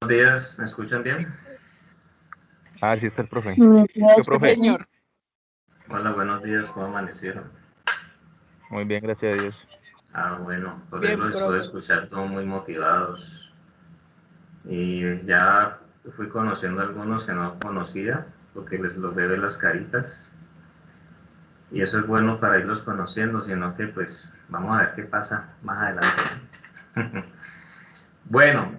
Días, ¿me escuchan bien? Sí está el profe. Buenos días, ¿Qué, profe? señor. Hola, buenos días, ¿cómo amanecieron? Muy bien, gracias a Dios. Bueno, por eso Bien, los estoy profe. escuchando muy motivados. Y ya fui conociendo a algunos que no conocía, porque les los veo en las caritas. Y eso es bueno para irlos conociendo, sino que pues vamos a ver qué pasa más adelante. Bueno,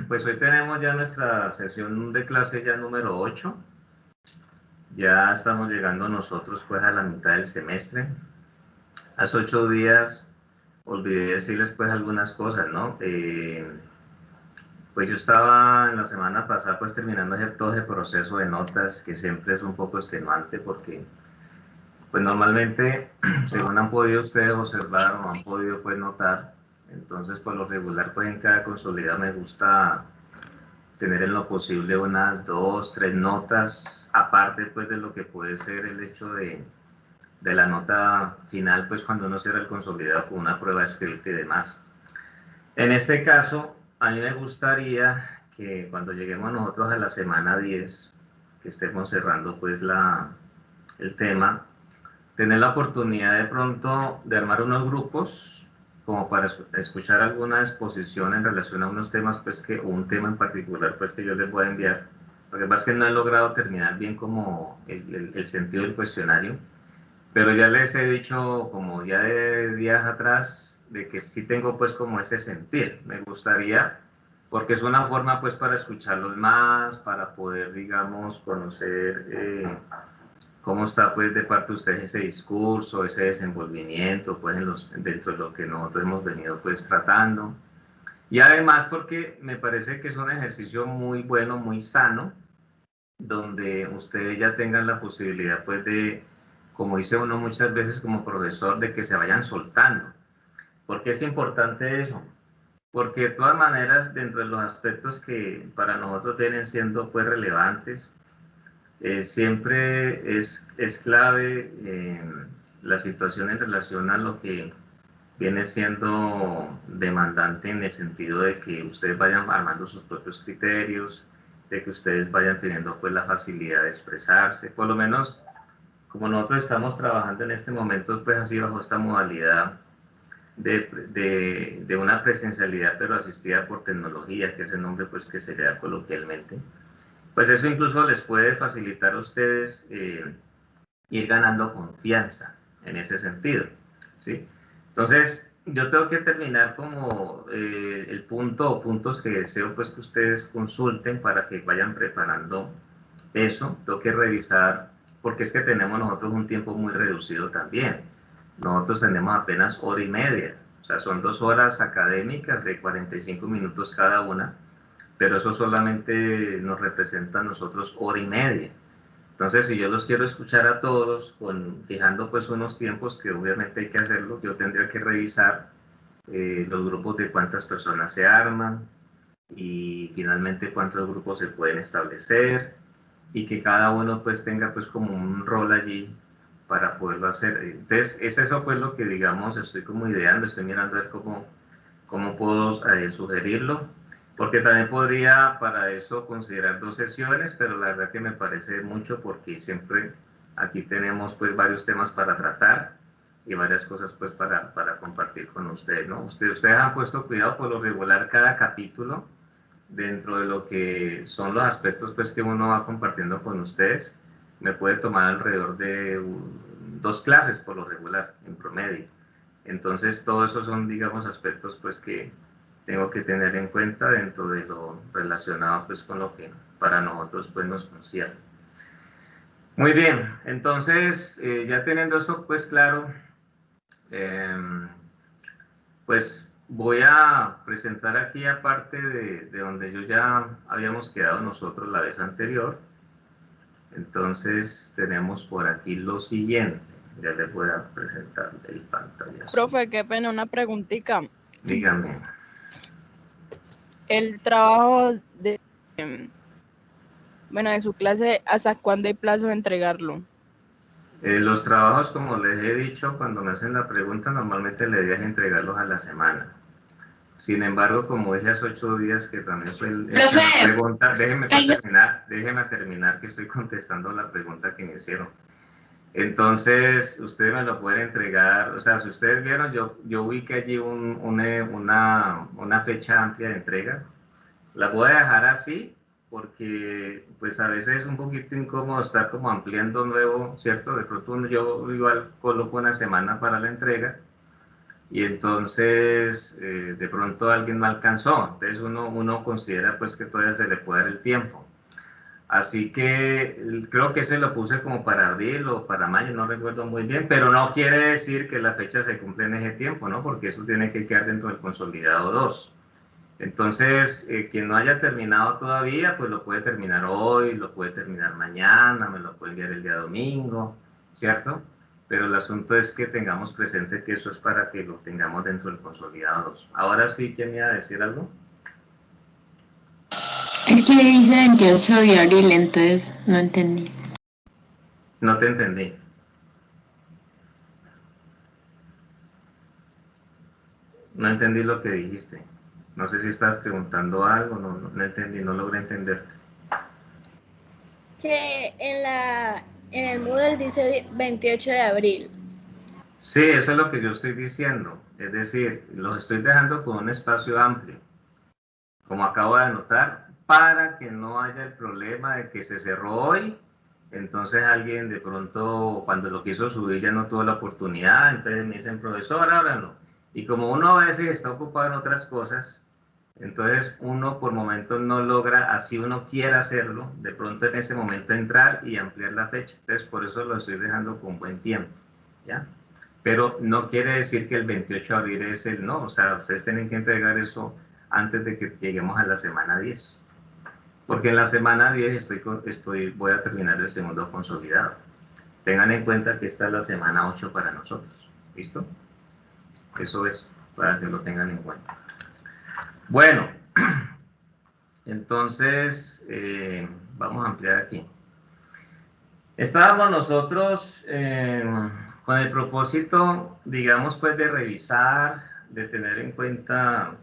pues hoy tenemos ya nuestra sesión de clase ya número 8. Ya estamos llegando nosotros pues a la mitad del semestre. Hace 8 días olvidé decirles pues algunas cosas, ¿no? Pues yo estaba en la semana pasada pues terminando todo ese proceso de notas que siempre es un poco extenuante porque pues normalmente según han podido ustedes observar o han podido pues notar, entonces por lo regular pues en cada consolidado me gusta tener en lo posible unas 2, 3 notas aparte pues de lo que puede ser el hecho de la nota final, pues cuando uno cierra el consolidado con una prueba escrita y demás. En este caso, a mí me gustaría que cuando lleguemos nosotros a la semana 10, que estemos cerrando pues el tema, tener la oportunidad de pronto de armar unos grupos como para escuchar alguna exposición en relación a unos temas, pues o un tema en particular, pues que yo les voy a enviar. Lo que pasa es que no he logrado terminar bien como el sentido del cuestionario, pero ya les he dicho, como ya de días atrás, de que sí tengo pues como ese sentir. Me gustaría, porque es una forma pues para escucharlos más, para poder, digamos, conocer cómo está pues de parte de ustedes ese discurso, ese desenvolvimiento pues dentro de lo que nosotros hemos venido pues tratando. Y además porque me parece que es un ejercicio muy bueno, muy sano, donde ustedes ya tengan la posibilidad pues de, como dice uno muchas veces como profesor, de que se vayan soltando. ¿Por qué es importante eso? Porque de todas maneras, dentro de los aspectos que para nosotros vienen siendo pues relevantes, siempre es clave la situación en relación a lo que viene siendo demandante en el sentido de que ustedes vayan armando sus propios criterios, de que ustedes vayan teniendo pues la facilidad de expresarse, por lo menos como nosotros estamos trabajando en este momento pues así bajo esta modalidad de una presencialidad pero asistida por tecnología, que es el nombre pues que se le da coloquialmente, pues eso incluso les puede facilitar a ustedes ir ganando confianza en ese sentido, ¿sí? Entonces, yo tengo que terminar como el punto o puntos que deseo pues que ustedes consulten para que vayan preparando eso. Tengo que revisar, porque es que tenemos nosotros un tiempo muy reducido también. Nosotros tenemos apenas hora y media, o sea, son 2 horas académicas de 45 minutos cada una, pero eso solamente nos representa a nosotros hora y media. Entonces, si yo los quiero escuchar a todos, fijando pues unos tiempos que obviamente hay que hacerlo, yo tendría que revisar los grupos de cuántas personas se arman y finalmente cuántos grupos se pueden establecer y que cada uno pues tenga pues como un rol allí para poderlo hacer. Entonces, es eso pues lo que digamos estoy como ideando, estoy mirando a ver cómo puedo sugerirlo, porque también podría para eso considerar 2 sesiones, pero la verdad que me parece mucho porque siempre aquí tenemos pues varios temas para tratar y varias cosas pues para compartir con ustedes, ¿no? Ustedes han puesto cuidado por lo regular cada capítulo dentro de lo que son los aspectos pues que uno va compartiendo con ustedes, me puede tomar alrededor de 2 clases por lo regular en promedio. Entonces, todo eso son, digamos, aspectos pues que tengo que tener en cuenta dentro de lo relacionado pues con lo que para nosotros pues nos concierne. Muy bien, entonces ya teniendo eso pues claro, eh, pues voy a presentar aquí aparte de donde yo ya habíamos quedado nosotros la vez anterior. Entonces tenemos por aquí lo siguiente. Ya les voy a presentar el pantallazo. Profe, qué pena, una preguntita. Dígame. El trabajo de su clase, ¿hasta cuándo hay plazo de entregarlo? Los trabajos, como les he dicho, cuando me hacen la pregunta, normalmente la idea es entregarlos a la semana. Sin embargo, como dije hace 8 días que también fue la Profe, pregunta, déjeme terminar que estoy contestando la pregunta que me hicieron. Entonces, ustedes me lo pueden entregar, o sea, si ustedes vieron, yo ubiqué allí una fecha amplia de entrega. La voy a dejar así porque pues a veces es un poquito incómodo estar como ampliando nuevo, ¿cierto? De pronto yo igual coloco una semana para la entrega y entonces de pronto alguien no alcanzó, entonces uno considera pues que todavía se le puede dar el tiempo. Así que creo que se lo puse como para abril o para mayo, no recuerdo muy bien, pero no quiere decir que la fecha se cumple en ese tiempo, ¿no? Porque eso tiene que quedar dentro del consolidado 2. Entonces, quien no haya terminado todavía, pues lo puede terminar hoy, lo puede terminar mañana, me lo puede enviar el día domingo, ¿cierto? Pero el asunto es que tengamos presente que eso es para que lo tengamos dentro del consolidado 2. Ahora sí, ¿quién me iba a decir algo? es que dice 28 de abril, entonces no entendí. No te entendí. No entendí lo que dijiste. No sé si estás preguntando algo, no entendí, no logré entenderte. Que en el Moodle dice 28 de abril. Sí, eso es lo que yo estoy diciendo. Es decir, los estoy dejando con un espacio amplio, como acabo de anotar, para que no haya el problema de que se cerró hoy, entonces alguien de pronto cuando lo quiso subir ya no tuvo la oportunidad, entonces me dicen, profesor, ahora no. Y como uno a veces está ocupado en otras cosas, entonces uno por momentos no logra, así uno quiera hacerlo, de pronto en ese momento entrar y ampliar la fecha. Entonces por eso lo estoy dejando con buen tiempo, ¿ya? Pero no quiere decir que el 28 de abril es el no, o sea, ustedes tienen que entregar eso antes de que lleguemos a la semana 10. Porque en la semana 10 voy a terminar el segundo consolidado. Tengan en cuenta que esta es la semana 8 para nosotros. ¿Listo? Eso es para que lo tengan en cuenta. Bueno, entonces vamos a ampliar aquí. Estábamos nosotros con el propósito, digamos, pues de revisar, de tener en cuenta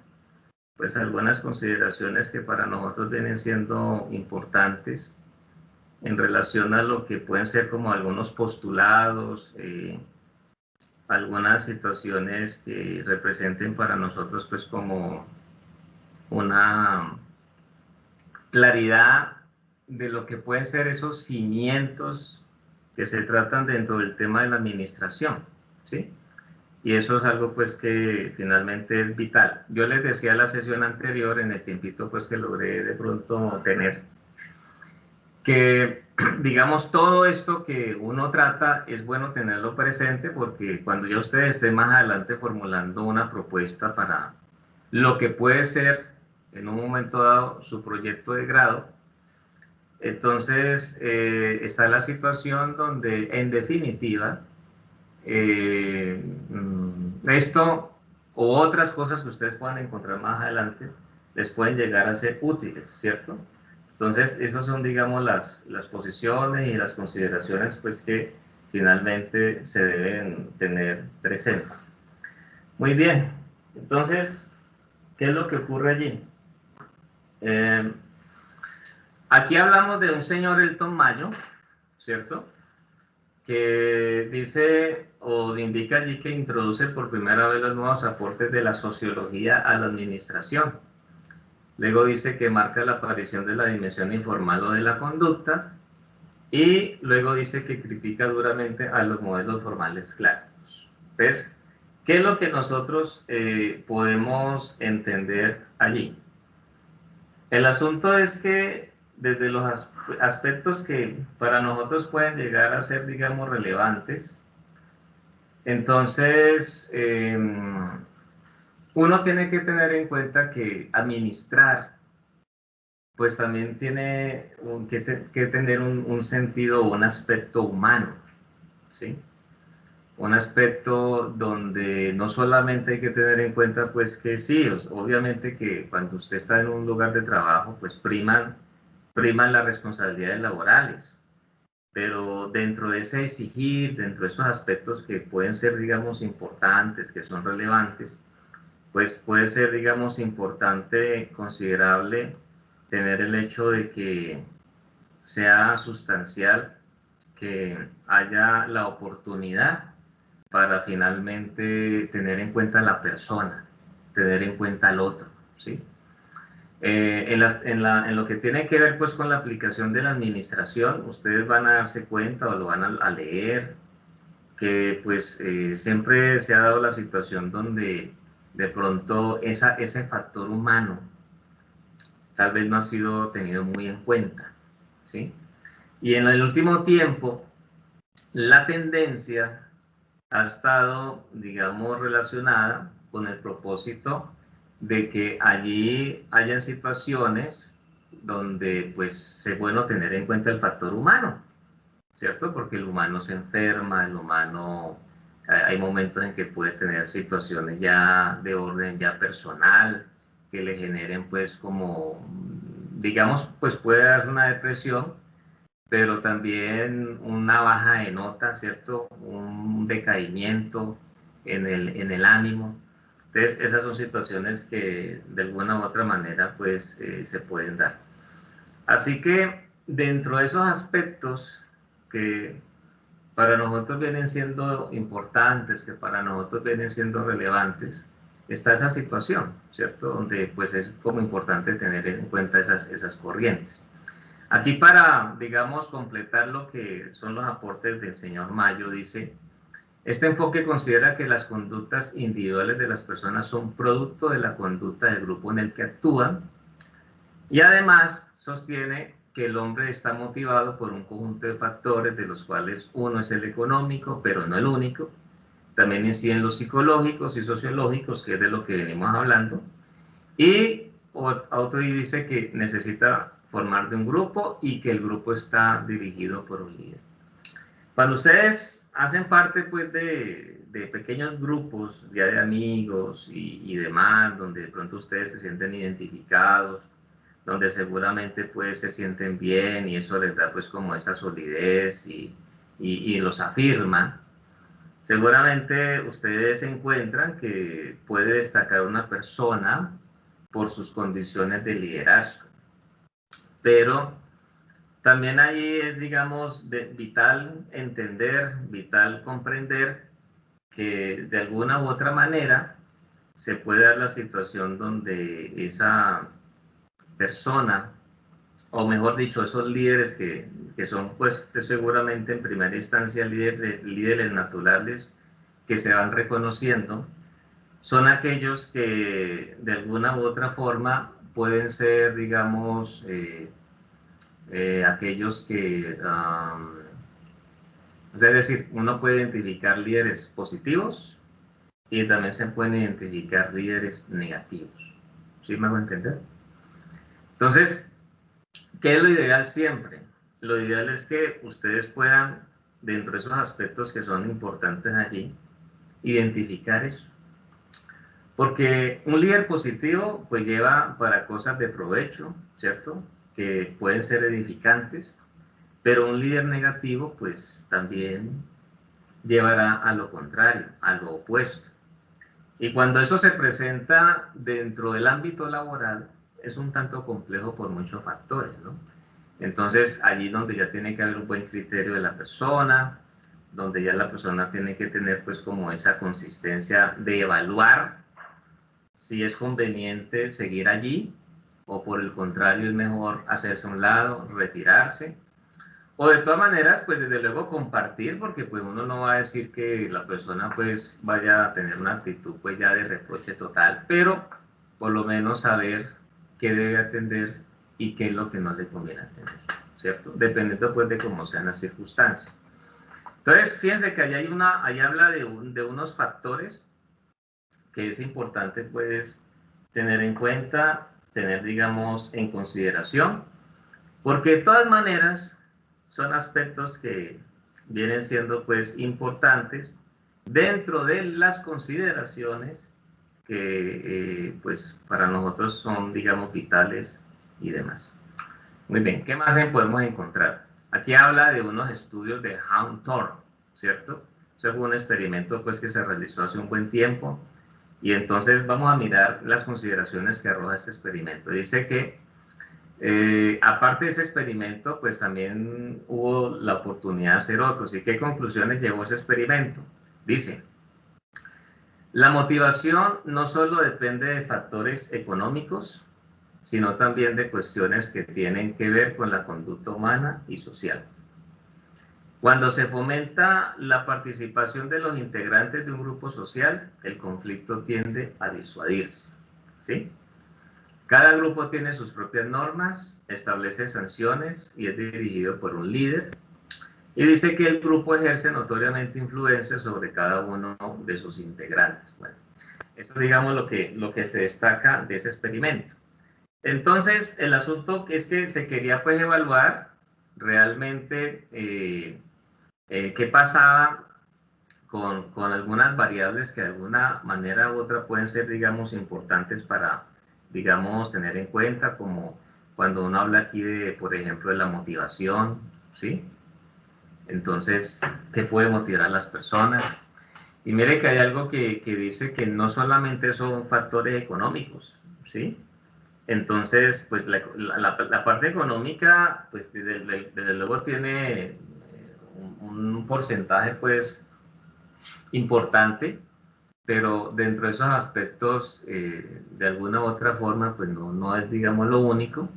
pues algunas consideraciones que para nosotros vienen siendo importantes en relación a lo que pueden ser como algunos postulados, algunas situaciones que representen para nosotros pues como una claridad de lo que pueden ser esos cimientos que se tratan dentro del tema de la administración, ¿sí? Y eso es algo pues que finalmente es vital. Yo les decía en la sesión anterior, en el tiempito pues que logré de pronto tener, que digamos todo esto que uno trata es bueno tenerlo presente porque cuando ya ustedes estén más adelante formulando una propuesta para lo que puede ser en un momento dado su proyecto de grado, entonces está la situación donde en definitiva esto o otras cosas que ustedes puedan encontrar más adelante les pueden llegar a ser útiles, ¿cierto? Entonces, esas son, digamos, las posiciones y las consideraciones pues, que finalmente se deben tener presentes. Muy bien, entonces, ¿qué es lo que ocurre allí? Aquí hablamos de un señor Elton Mayo, ¿cierto? Que dice o indica allí que introduce por primera vez los nuevos aportes de la sociología a la administración. Luego dice que marca la aparición de la dimensión informal o de la conducta y luego dice que critica duramente a los modelos formales clásicos. Entonces, ¿qué es lo que nosotros podemos entender allí? El asunto es que desde los aspectos que para nosotros pueden llegar a ser, digamos, relevantes, entonces uno tiene que tener en cuenta que administrar, pues también tiene que tener un sentido o un aspecto humano, ¿sí? Un aspecto donde no solamente hay que tener en cuenta, pues que sí, obviamente que cuando usted está en un lugar de trabajo, pues priman las responsabilidades laborales, pero dentro de ese exigir, dentro de esos aspectos que pueden ser, digamos, importantes, que son relevantes, pues puede ser, digamos, importante, considerable, tener el hecho de que sea sustancial, que haya la oportunidad para finalmente tener en cuenta la persona, tener en cuenta al otro, ¿sí? En lo que tiene que ver pues con la aplicación de la administración, ustedes van a darse cuenta o lo van a leer, que pues siempre se ha dado la situación donde de pronto ese factor humano tal vez no ha sido tenido muy en cuenta, ¿sí? Y en el último tiempo, la tendencia ha estado, digamos, relacionada con el propósito de que allí hayan situaciones donde pues es bueno tener en cuenta el factor humano, ¿cierto? Porque el humano se enferma, el humano, hay momentos en que puede tener situaciones ya de orden ya personal, que le generen pues como, digamos, pues puede dar una depresión, pero también una baja de nota, ¿cierto? Un decaimiento en el ánimo. Entonces, esas son situaciones que de alguna u otra manera pues se pueden dar. Así que dentro de esos aspectos que para nosotros vienen siendo importantes, que para nosotros vienen siendo relevantes, está esa situación, ¿cierto? Donde pues es como importante tener en cuenta esas corrientes. Aquí para, digamos, completar lo que son los aportes del señor Mayo, dice, este enfoque considera que las conductas individuales de las personas son producto de la conducta del grupo en el que actúan y además sostiene que el hombre está motivado por un conjunto de factores de los cuales uno es el económico, pero no el único. También inciden los psicológicos y sociológicos, que es de lo que venimos hablando. Y otro dice que necesita formar de un grupo y que el grupo está dirigido por un líder. Cuando ustedes hacen parte pues de pequeños grupos ya de amigos y demás, donde de pronto ustedes se sienten identificados, donde seguramente pues se sienten bien y eso les da pues como esa solidez y los afirma, seguramente ustedes encuentran que puede destacar una persona por sus condiciones de liderazgo, pero también ahí es, digamos, vital entender, vital comprender que de alguna u otra manera se puede dar la situación donde esa persona, o mejor dicho, esos líderes que son pues seguramente en primera instancia líderes naturales que se van reconociendo, son aquellos que de alguna u otra forma pueden ser, digamos, aquellos que, es decir, uno puede identificar líderes positivos y también se pueden identificar líderes negativos. ¿Sí me hago entender? Entonces, ¿qué es lo ideal siempre? Lo ideal es que ustedes puedan, dentro de esos aspectos que son importantes allí, identificar eso. Porque un líder positivo pues lleva para cosas de provecho, ¿cierto? Que pueden ser edificantes, pero un líder negativo pues también llevará a lo contrario, a lo opuesto. Y cuando eso se presenta dentro del ámbito laboral, es un tanto complejo por muchos factores, ¿no? Entonces, allí donde ya tiene que haber un buen criterio de la persona, donde ya la persona tiene que tener pues como esa consistencia de evaluar si es conveniente seguir allí o por el contrario es mejor hacerse a un lado, retirarse. O de todas maneras, pues desde luego compartir, porque pues uno no va a decir que la persona pues vaya a tener una actitud pues ya de reproche total, pero por lo menos saber qué debe atender y qué es lo que no le conviene atender, ¿cierto? Dependiendo pues de cómo sean las circunstancias. Entonces, fíjense que ahí habla de unos factores que es importante pues tener en cuenta, tener digamos en consideración, porque de todas maneras son aspectos que vienen siendo pues importantes dentro de las consideraciones que pues para nosotros son digamos vitales y demás. Muy bien, ¿qué más podemos encontrar? Aquí habla de unos estudios de Hawthorne, ¿cierto? Eso fue un experimento pues que se realizó hace un buen tiempo Y entonces vamos a mirar las consideraciones que arroja este experimento. Dice que aparte de ese experimento, pues también hubo la oportunidad de hacer otros. ¿Y qué conclusiones llevó ese experimento? Dice, la motivación no solo depende de factores económicos, sino también de cuestiones que tienen que ver con la conducta humana y social. Cuando se fomenta la participación de los integrantes de un grupo social, el conflicto tiende a disuadirse, ¿sí? Cada grupo tiene sus propias normas, establece sanciones y es dirigido por un líder. Y dice que el grupo ejerce notoriamente influencia sobre cada uno de sus integrantes. Bueno, eso es, digamos, lo que se destaca de ese experimento. Entonces, el asunto es que se quería pues evaluar realmente qué pasaba con algunas variables que de alguna manera u otra pueden ser, digamos, importantes para, digamos, tener en cuenta, como cuando uno habla aquí de, por ejemplo, de la motivación, ¿sí? Entonces, ¿qué puede motivar a las personas? Y mire que hay algo que dice que no solamente son factores económicos, ¿sí? Entonces, pues la parte económica, pues desde luego tiene un porcentaje, pues, importante, pero dentro de esos aspectos, de alguna u otra forma, pues no es, digamos, lo único.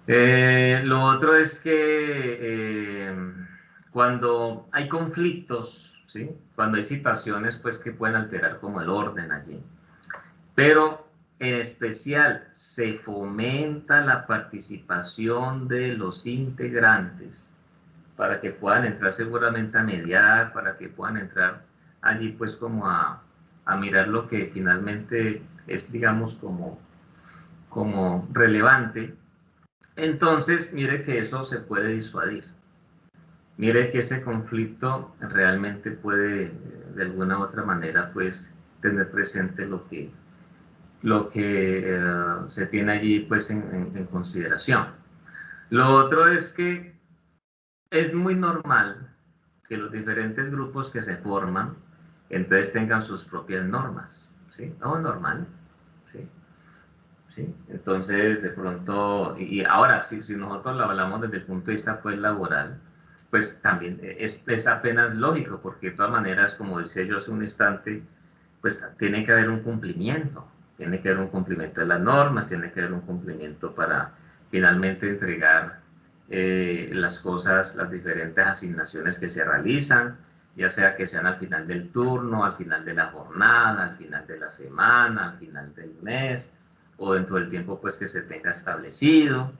Lo otro es que cuando hay conflictos, ¿sí? Cuando hay situaciones, pues, que pueden alterar como el orden allí, pero en especial se fomenta la participación de los integrantes para que puedan entrar seguramente a mediar, para que puedan entrar allí pues como a mirar lo que finalmente es, digamos, como relevante. Entonces, mire que eso se puede disuadir. Mire que ese conflicto realmente puede, de alguna u otra manera, pues, tener presente lo que se tiene allí, pues, en consideración. Lo otro es que es muy normal que los diferentes grupos que se forman, entonces tengan sus propias normas, ¿sí? No, normal, ¿sí? ¿Sí? Entonces, de pronto, y ahora, si nosotros lo hablamos desde el punto de vista, pues, laboral, pues también es apenas lógico, porque de todas maneras, como decía yo hace un instante, pues tiene que haber un cumplimiento, tiene que haber un cumplimiento de las normas, tiene que haber un cumplimiento para finalmente entregar las cosas, las diferentes asignaciones que se realizan, ya sea que sean al final del turno, al final de la jornada, al final de la semana, al final del mes, o dentro del tiempo pues que se tenga establecido.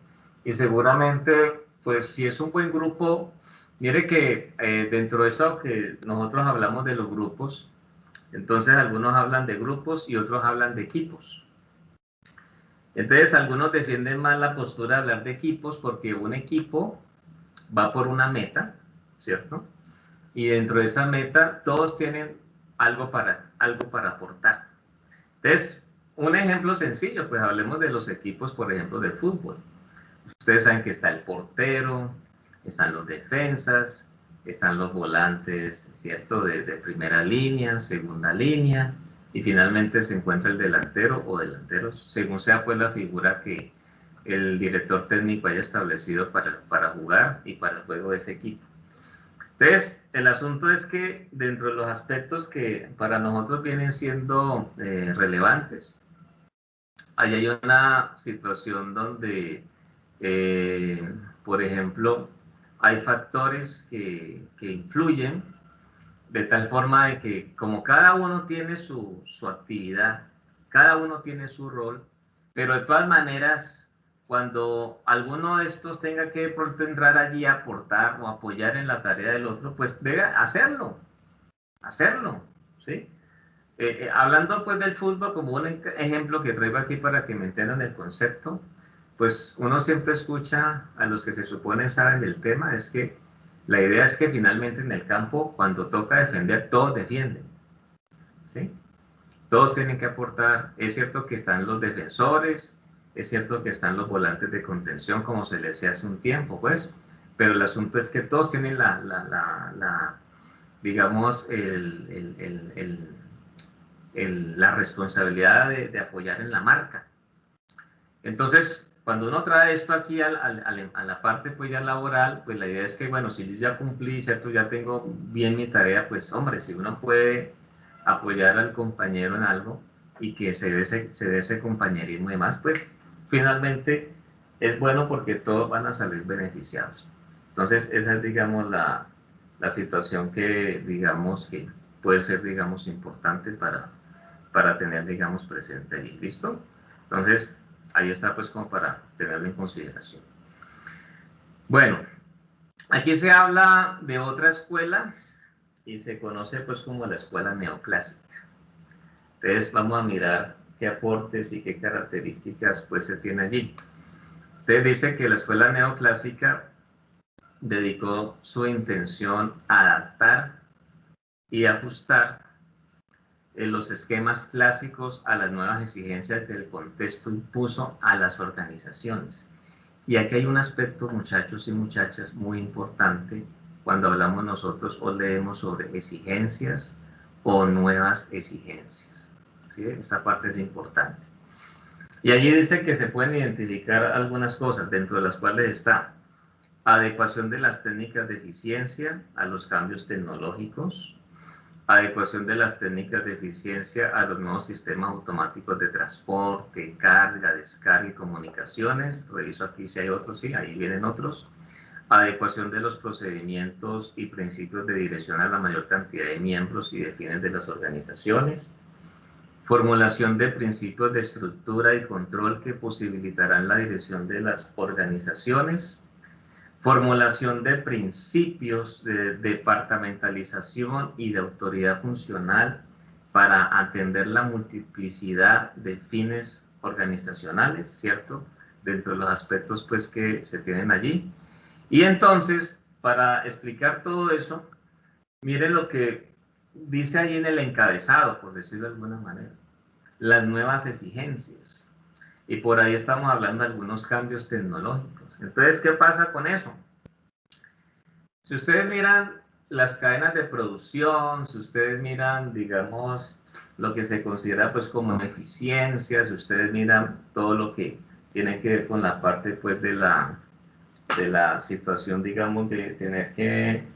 Y seguramente, pues si es un buen grupo, mire que dentro de eso que nosotros hablamos de los grupos, entonces algunos hablan de grupos y otros hablan de equipos. Entonces algunos defienden más la postura de hablar de equipos porque un equipo va por una meta, ¿cierto? Y dentro de esa meta todos tienen algo para aportar. Entonces, un ejemplo sencillo, pues hablemos de los equipos, por ejemplo, de fútbol. Ustedes saben que está el portero, están los defensas, están los volantes, ¿cierto? De primera línea, segunda línea, y finalmente se encuentra el delantero o delanteros, según sea pues la figura que el director técnico haya establecido para jugar y para el juego de ese equipo. Entonces, el asunto es que dentro de los aspectos que para nosotros vienen siendo relevantes, ahí hay una situación donde, por ejemplo, hay factores que influyen de tal forma de que como cada uno tiene su actividad, cada uno tiene su rol, pero de todas maneras, cuando alguno de estos tenga que de pronto entrar allí a aportar o apoyar en la tarea del otro, pues debe hacerlo, ¿sí? Hablando pues del fútbol como un ejemplo que traigo aquí para que me entiendan el concepto, pues uno siempre escucha a los que se supone saben del tema, es que la idea es que finalmente en el campo, cuando toca defender, todos defienden, ¿sí? Todos tienen que aportar. Es cierto que están los defensores, es cierto que están los volantes de contención, como se les decía hace un tiempo, pues, pero el asunto es que todos tienen digamos, la responsabilidad de apoyar en la marca. Entonces, cuando uno trae esto aquí a la parte pues ya laboral, pues la idea es que, bueno, si yo ya cumplí, ¿cierto? Ya tengo bien mi tarea, pues hombre, si uno puede apoyar al compañero en algo y que se dé ese compañerismo y demás, pues finalmente es bueno porque todos van a salir beneficiados. Entonces, esa es, digamos, la situación que, digamos, que puede ser, digamos, importante para tener, digamos, presente ahí. ¿Listo? Entonces, ahí está, pues, como para tenerlo en consideración. Bueno, aquí se habla de otra escuela y se conoce, pues, como la escuela neoclásica. Entonces, vamos a mirar qué aportes y qué características, pues, se tiene allí. Entonces, dice que la escuela neoclásica dedicó su intención a adaptar y ajustar los esquemas clásicos a las nuevas exigencias que el contexto impuso a las organizaciones. Y aquí hay un aspecto, muchachos y muchachas, muy importante cuando hablamos nosotros o leemos sobre exigencias o nuevas exigencias. ¿Sí? Esta parte es importante. Y allí dice que se pueden identificar algunas cosas, dentro de las cuales está adecuación de las técnicas de eficiencia a los cambios tecnológicos, adecuación de las técnicas de eficiencia a los nuevos sistemas automáticos de transporte, carga, descarga y comunicaciones. Reviso aquí si hay otros, sí, ahí vienen otros. Adecuación de los procedimientos y principios de dirección a la mayor cantidad de miembros y de fines de las organizaciones. Formulación de principios de estructura y control que posibilitarán la dirección de las organizaciones. Formulación de principios de departamentalización y de autoridad funcional para atender la multiplicidad de fines organizacionales, ¿cierto? Dentro de los aspectos pues que se tienen allí. Y entonces, para explicar todo eso, miren lo que dice ahí en el encabezado, por decirlo de alguna manera, las nuevas exigencias. Y por ahí estamos hablando de algunos cambios tecnológicos. Entonces, ¿qué pasa con eso? Si ustedes miran las cadenas de producción, si ustedes miran, digamos, lo que se considera pues como eficiencia, si ustedes miran todo lo que tiene que ver con la parte pues de la situación, digamos, de tener que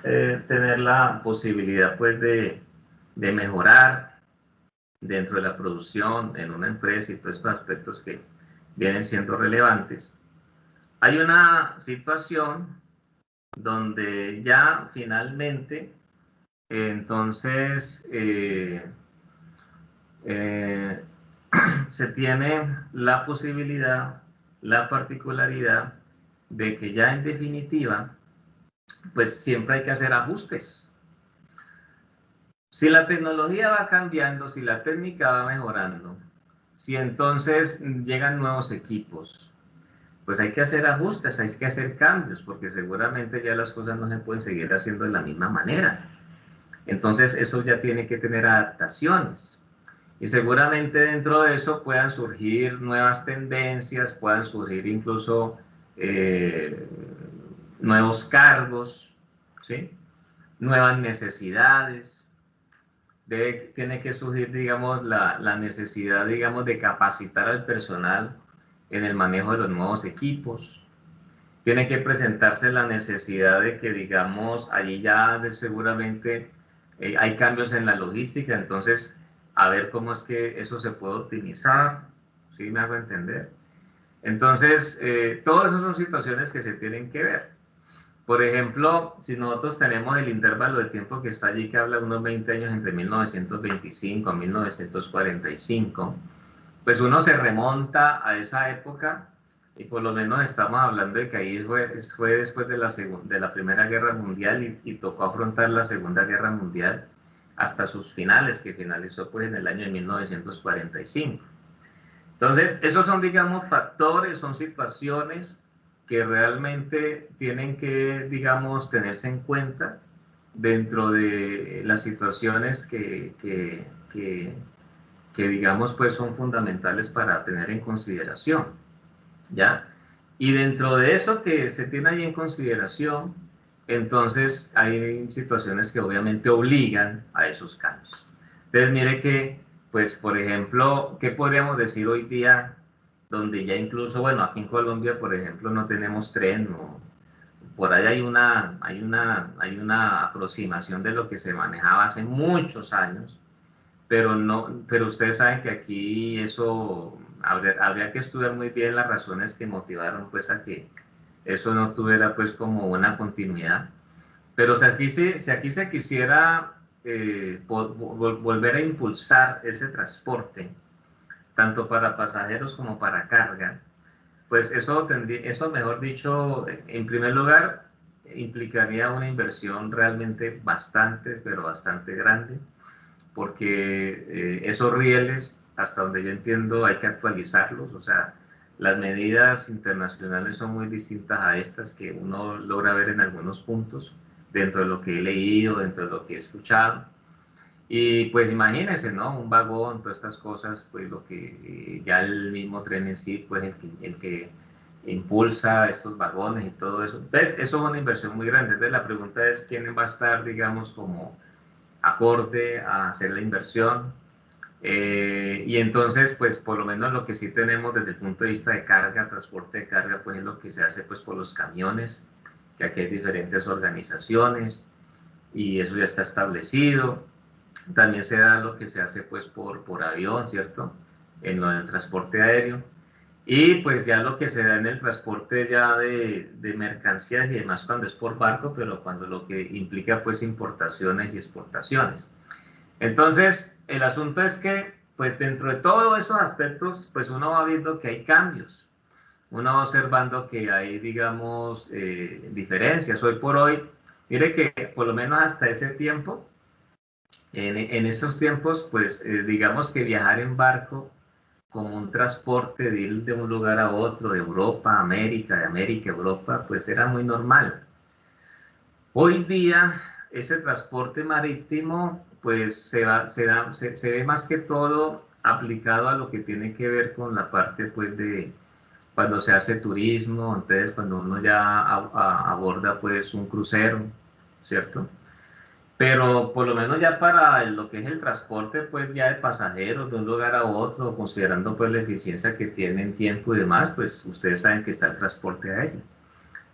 tener la posibilidad pues de mejorar dentro de la producción en una empresa y todos estos aspectos que vienen siendo relevantes. Hay una situación donde ya finalmente entonces se tiene la posibilidad, la particularidad de que ya en definitiva pues siempre hay que hacer ajustes. Si la tecnología va cambiando, si la técnica va mejorando, si entonces llegan nuevos equipos, pues hay que hacer ajustes, hay que hacer cambios, porque seguramente ya las cosas no se pueden seguir haciendo de la misma manera. Entonces eso ya tiene que tener adaptaciones. Y seguramente dentro de eso puedan surgir nuevas tendencias, puedan surgir incluso nuevos cargos, ¿sí? Nuevas necesidades. Tiene que surgir, digamos, la necesidad, digamos, de capacitar al personal en el manejo de los nuevos equipos. Tiene que presentarse la necesidad de que, digamos, allí ya seguramente hay cambios en la logística, entonces, a ver cómo es que eso se puede optimizar, ¿sí me hago entender? Entonces, todas esas son situaciones que se tienen que ver. Por ejemplo, si nosotros tenemos el intervalo de tiempo que está allí, que habla de unos 20 años entre 1925 a 1945, pues uno se remonta a esa época y por lo menos estamos hablando de que ahí fue después de la Primera Guerra Mundial y tocó afrontar la Segunda Guerra Mundial hasta sus finales, que finalizó pues en el año de 1945. Entonces, esos son, digamos, factores, son situaciones que realmente tienen que, digamos, tenerse en cuenta dentro de las situaciones que digamos, pues son fundamentales para tener en consideración, ¿ya? Y dentro de eso que se tiene ahí en consideración, entonces hay situaciones que obviamente obligan a esos cambios. Entonces, mire que pues, por ejemplo, ¿qué podríamos decir hoy día donde ya incluso, bueno, aquí en Colombia, por ejemplo, no tenemos tren, o por ahí hay una aproximación de lo que se manejaba hace muchos años, pero no, pero ustedes saben que aquí eso habría que estudiar muy bien las razones que motivaron pues a que eso no tuviera pues como una continuidad. Pero si aquí se quisiera volver a impulsar ese transporte, tanto para pasajeros como para carga, pues eso mejor dicho, en primer lugar, implicaría una inversión realmente bastante, pero bastante grande, porque esos rieles, hasta donde yo entiendo, hay que actualizarlos, o sea, las medidas internacionales son muy distintas a estas que uno logra ver en algunos puntos, dentro de lo que he leído, dentro de lo que he escuchado. Y pues imagínense, ¿no? Un vagón, todas estas cosas, pues lo que ya el mismo tren en sí, pues el que impulsa estos vagones y todo eso. ¿Ves? Eso es una inversión muy grande. Entonces la pregunta es quién va a estar, digamos, como acorde a hacer la inversión. Y entonces, pues por lo menos lo que sí tenemos desde el punto de vista de carga, transporte de carga, pues es lo que se hace pues por los camiones, que aquí hay diferentes organizaciones y eso ya está establecido. También se da lo que se hace pues por avión, ¿cierto? En lo del transporte aéreo. Y pues ya lo que se da en el transporte ya de mercancías y demás cuando es por barco, pero cuando lo que implica pues importaciones y exportaciones. Entonces, el asunto es que pues dentro de todos esos aspectos, pues uno va viendo que hay cambios. Uno va observando que hay, digamos, diferencias. Hoy por hoy, mire que por lo menos hasta ese tiempo, en esos tiempos, pues digamos que viajar en barco como un transporte de ir de un lugar a otro, de Europa a América, de América a Europa, pues era muy normal. Hoy día, ese transporte marítimo, pues se ve más que todo aplicado a lo que tiene que ver con la parte, pues, de cuando se hace turismo, entonces cuando uno ya aborda, pues, un crucero, ¿cierto? Pero por lo menos ya para lo que es el transporte, pues ya de pasajeros de un lugar a otro, considerando pues la eficiencia que tiene en tiempo y demás, pues ustedes saben que está el transporte aéreo,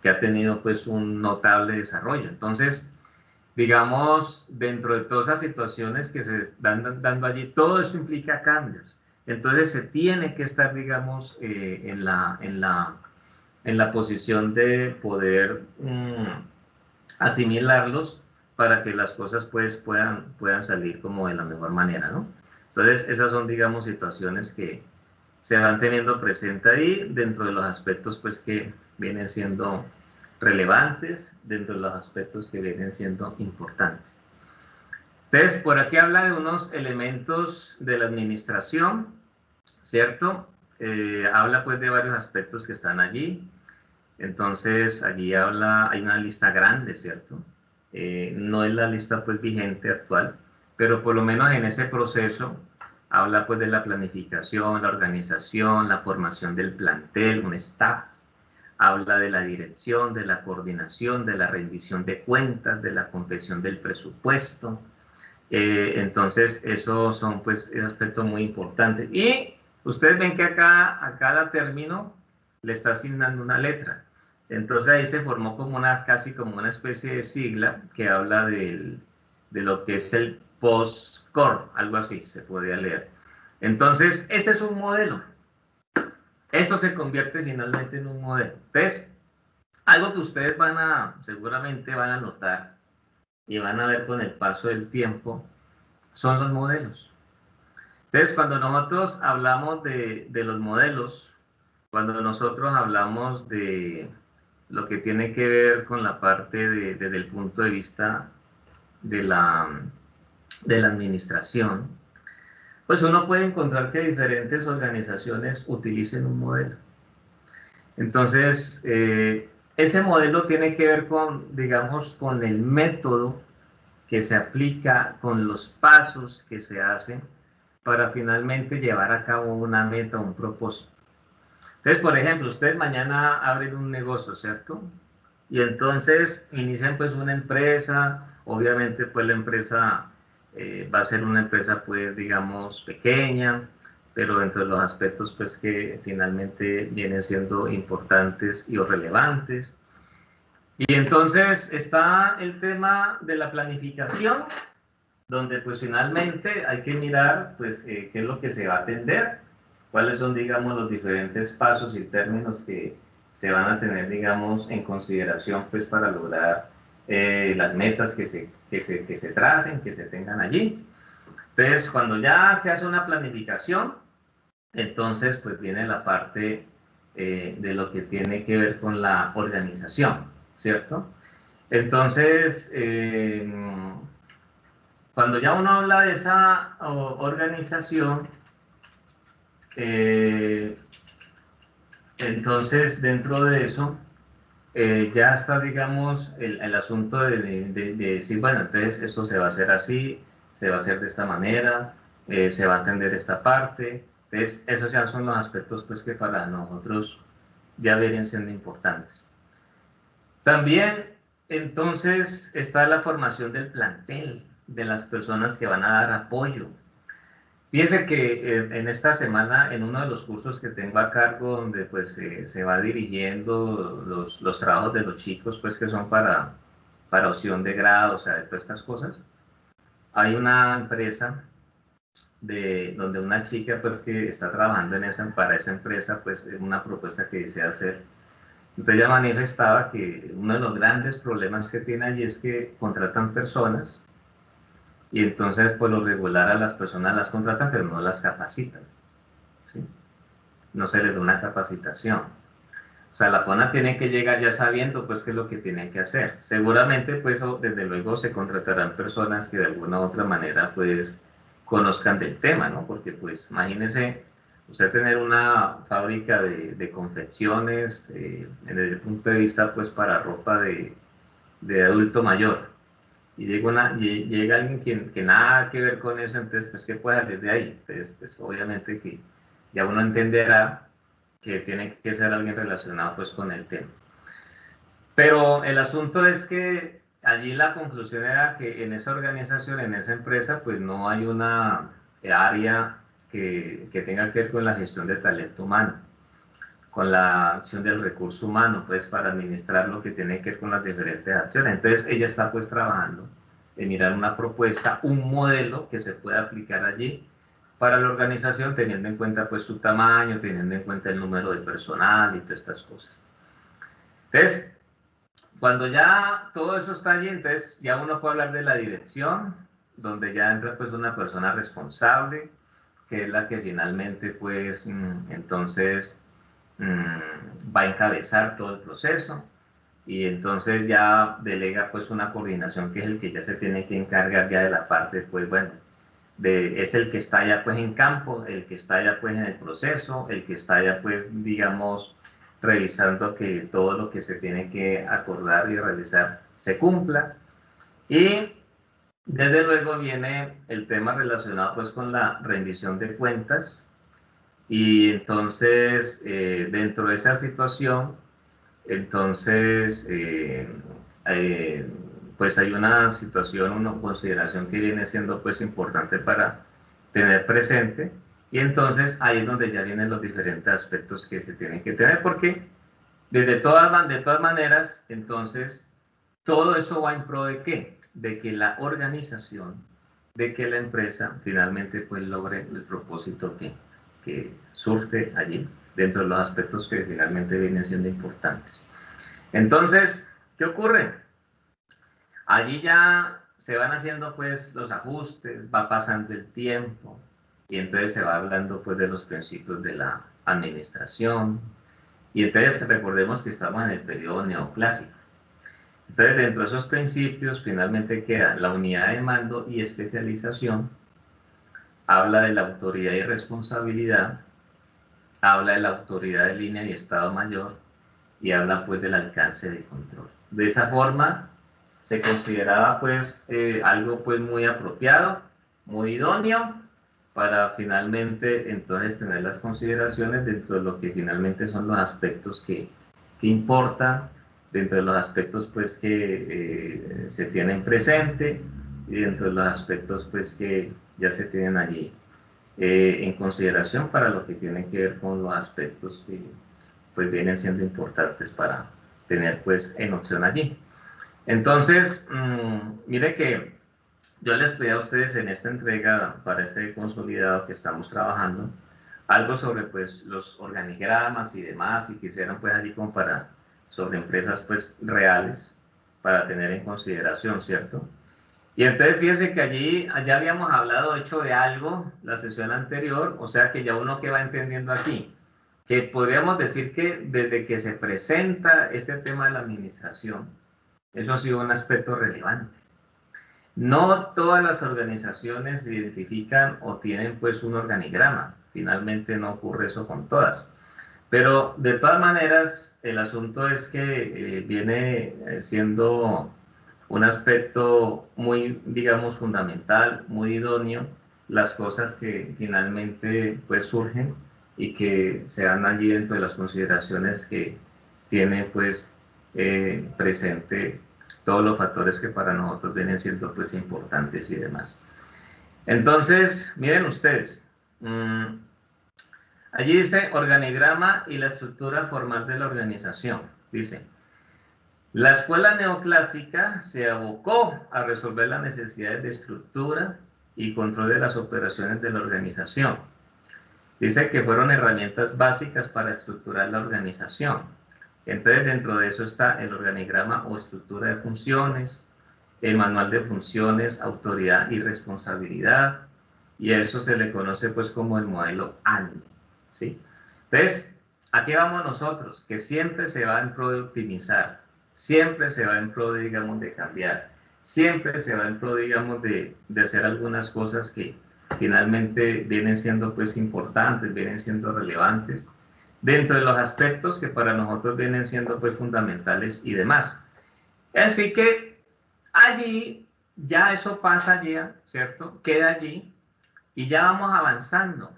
que ha tenido pues un notable desarrollo. Entonces, digamos, dentro de todas esas situaciones que se están dando allí, todo eso implica cambios. Entonces se tiene que estar, digamos, en la posición de poder asimilarlos para que las cosas pues puedan salir como de la mejor manera, ¿no? Entonces esas son, digamos, situaciones que se van teniendo presente ahí dentro de los aspectos pues que vienen siendo relevantes, dentro de los aspectos que vienen siendo importantes. Entonces, por aquí habla de unos elementos de la administración, ¿cierto? Habla pues de varios aspectos que están allí. Entonces, allí hay una lista grande, ¿cierto? No es la lista pues vigente actual, pero por lo menos en ese proceso habla pues de la planificación, la organización, la formación del plantel, un staff, habla de la dirección, de la coordinación, de la rendición de cuentas, de la confección del presupuesto. Entonces, esos son pues un aspecto muy importante. Y ustedes ven que acá a cada término le está asignando una letra. Entonces ahí se formó casi como una especie de sigla que habla de lo que es el post-core, algo así se podría leer. Entonces, ese es un modelo. Eso se convierte finalmente en un modelo. Entonces, algo que ustedes seguramente van a notar y van a ver con el paso del tiempo, son los modelos. Entonces, cuando nosotros hablamos de los modelos, cuando nosotros hablamos de lo que tiene que ver con la parte desde el punto de vista de la administración, pues uno puede encontrar que diferentes organizaciones utilicen un modelo. Entonces, ese modelo tiene que ver con, digamos, con el método que se aplica, con los pasos que se hacen para finalmente llevar a cabo una meta, un propósito. Entonces, por ejemplo, ustedes mañana abren un negocio, ¿cierto? Y entonces inician pues una empresa, obviamente pues la empresa va a ser una empresa pues digamos pequeña, pero dentro de los aspectos pues que finalmente vienen siendo importantes y o relevantes. Y entonces está el tema de la planificación, donde pues finalmente hay que mirar pues qué es lo que se va a atender, cuáles son digamos los diferentes pasos y términos que se van a tener digamos en consideración pues para lograr las metas que se tracen, que se tengan allí. Entonces cuando ya se hace una planificación, entonces pues viene la parte de lo que tiene que ver con la organización, ¿cierto? Entonces, cuando ya uno habla de esa organización, entonces dentro de eso ya está, digamos, el asunto de decir, bueno, entonces esto se va a hacer así, se va a hacer de esta manera, se va a atender esta parte. Entonces, esos ya son los aspectos pues, que para nosotros ya vienen siendo importantes. También, entonces, está la formación del plantel, de las personas que van a dar apoyo. Fíjense que en esta semana, en uno de los cursos que tengo a cargo, donde pues se va dirigiendo los trabajos de los chicos, pues que son para opción de grado, o sea, de todas estas cosas, hay una empresa donde una chica pues que está trabajando para esa empresa, pues una propuesta que desea hacer. Entonces ella manifestaba que uno de los grandes problemas que tiene allí es que contratan personas y entonces por lo regular a las personas las contratan pero no las capacitan, ¿sí? No se les da una capacitación. O sea, la persona tiene que llegar ya sabiendo pues qué es lo que tiene que hacer. Seguramente pues desde luego se contratarán personas que de alguna u otra manera pues conozcan del tema, ¿no? Porque pues imagínese usted tener una fábrica de confecciones desde el punto de vista pues para ropa de adulto mayor y llega alguien que nada que ver con eso, entonces pues ¿qué puede salir de ahí? Entonces pues obviamente que ya uno entenderá que tiene que ser alguien relacionado pues con el tema. Pero el asunto es que allí la conclusión era que en esa organización, en esa empresa, pues no hay una área que tenga que ver con la gestión de talento humano, con la acción del recurso humano, pues para administrar lo que tiene que ver con las diferentes acciones. Entonces ella está pues trabajando en mirar una propuesta, un modelo que se pueda aplicar allí para la organización, teniendo en cuenta pues su tamaño, teniendo en cuenta el número de personal y todas estas cosas. Entonces, cuando ya todo eso está allí, entonces ya uno puede hablar de la dirección, donde ya entra pues una persona responsable, que es la que finalmente pues entonces va a encabezar todo el proceso y entonces ya delega pues una coordinación que es el que ya se tiene que encargar ya de la parte pues bueno, es el que está ya pues en campo, el que está ya pues en el proceso, el que está ya pues digamos revisando que todo lo que se tiene que acordar y realizar se cumpla. Y desde luego viene el tema relacionado pues con la rendición de cuentas y entonces dentro de esa situación entonces pues hay una situación, una consideración que viene siendo pues importante para tener presente y entonces ahí es donde ya vienen los diferentes aspectos que se tienen que tener porque de todas maneras entonces todo eso va en pro de ¿qué? De que la organización, de que la empresa finalmente pues logre el propósito que surge allí dentro de los aspectos que finalmente vienen siendo importantes. Entonces, ¿qué ocurre? Allí ya se van haciendo pues los ajustes, va pasando el tiempo y entonces se va hablando pues de los principios de la administración y entonces recordemos que estamos en el periodo neoclásico. Entonces dentro de esos principios finalmente queda la unidad de mando y especialización, habla de la autoridad y responsabilidad, habla de la autoridad de línea y estado mayor y habla pues del alcance de control. De esa forma se consideraba pues algo pues muy apropiado, muy idóneo para finalmente entonces tener las consideraciones dentro de lo que finalmente son los aspectos que importan, dentro de los aspectos pues que se tienen presente y dentro de los aspectos pues que ya se tienen allí en consideración para lo que tiene que ver con los aspectos que pues vienen siendo importantes para tener pues en opción allí. Entonces, mire que yo les pedí a ustedes en esta entrega para este consolidado que estamos trabajando algo sobre pues los organigramas y demás, y quisieran pues allí comparar sobre empresas pues reales para tener en consideración, ¿cierto? Y entonces fíjense que allá habíamos hablado hecho de algo la sesión anterior, o sea que ya uno que va entendiendo aquí, que podríamos decir que desde que se presenta este tema de la administración, eso ha sido un aspecto relevante. No todas las organizaciones se identifican o tienen pues un organigrama, finalmente no ocurre eso con todas. Pero de todas maneras, el asunto es que viene siendo un aspecto muy, digamos, fundamental, muy idóneo, las cosas que finalmente pues surgen y que se dan allí dentro de las consideraciones que tiene pues presente todos los factores que para nosotros vienen siendo pues importantes y demás. Entonces, miren ustedes, allí dice organigrama y la estructura formal de la organización. Dice, la escuela neoclásica se abocó a resolver las necesidades de estructura y control de las operaciones de la organización. Dice que fueron herramientas básicas para estructurar la organización. Entonces, dentro de eso está el organigrama o estructura de funciones, el manual de funciones, autoridad y responsabilidad, y a eso se le conoce pues como el modelo ANDE, ¿sí? Entonces, ¿a qué vamos nosotros? Que siempre se va en pro de optimizar, siempre se va en pro de, digamos, de cambiar, siempre se va en pro, digamos, de hacer algunas cosas que finalmente vienen siendo pues importantes, vienen siendo relevantes, dentro de los aspectos que para nosotros vienen siendo pues fundamentales y demás. Así que allí, ya eso pasa ya, ¿cierto? Queda allí y ya vamos avanzando.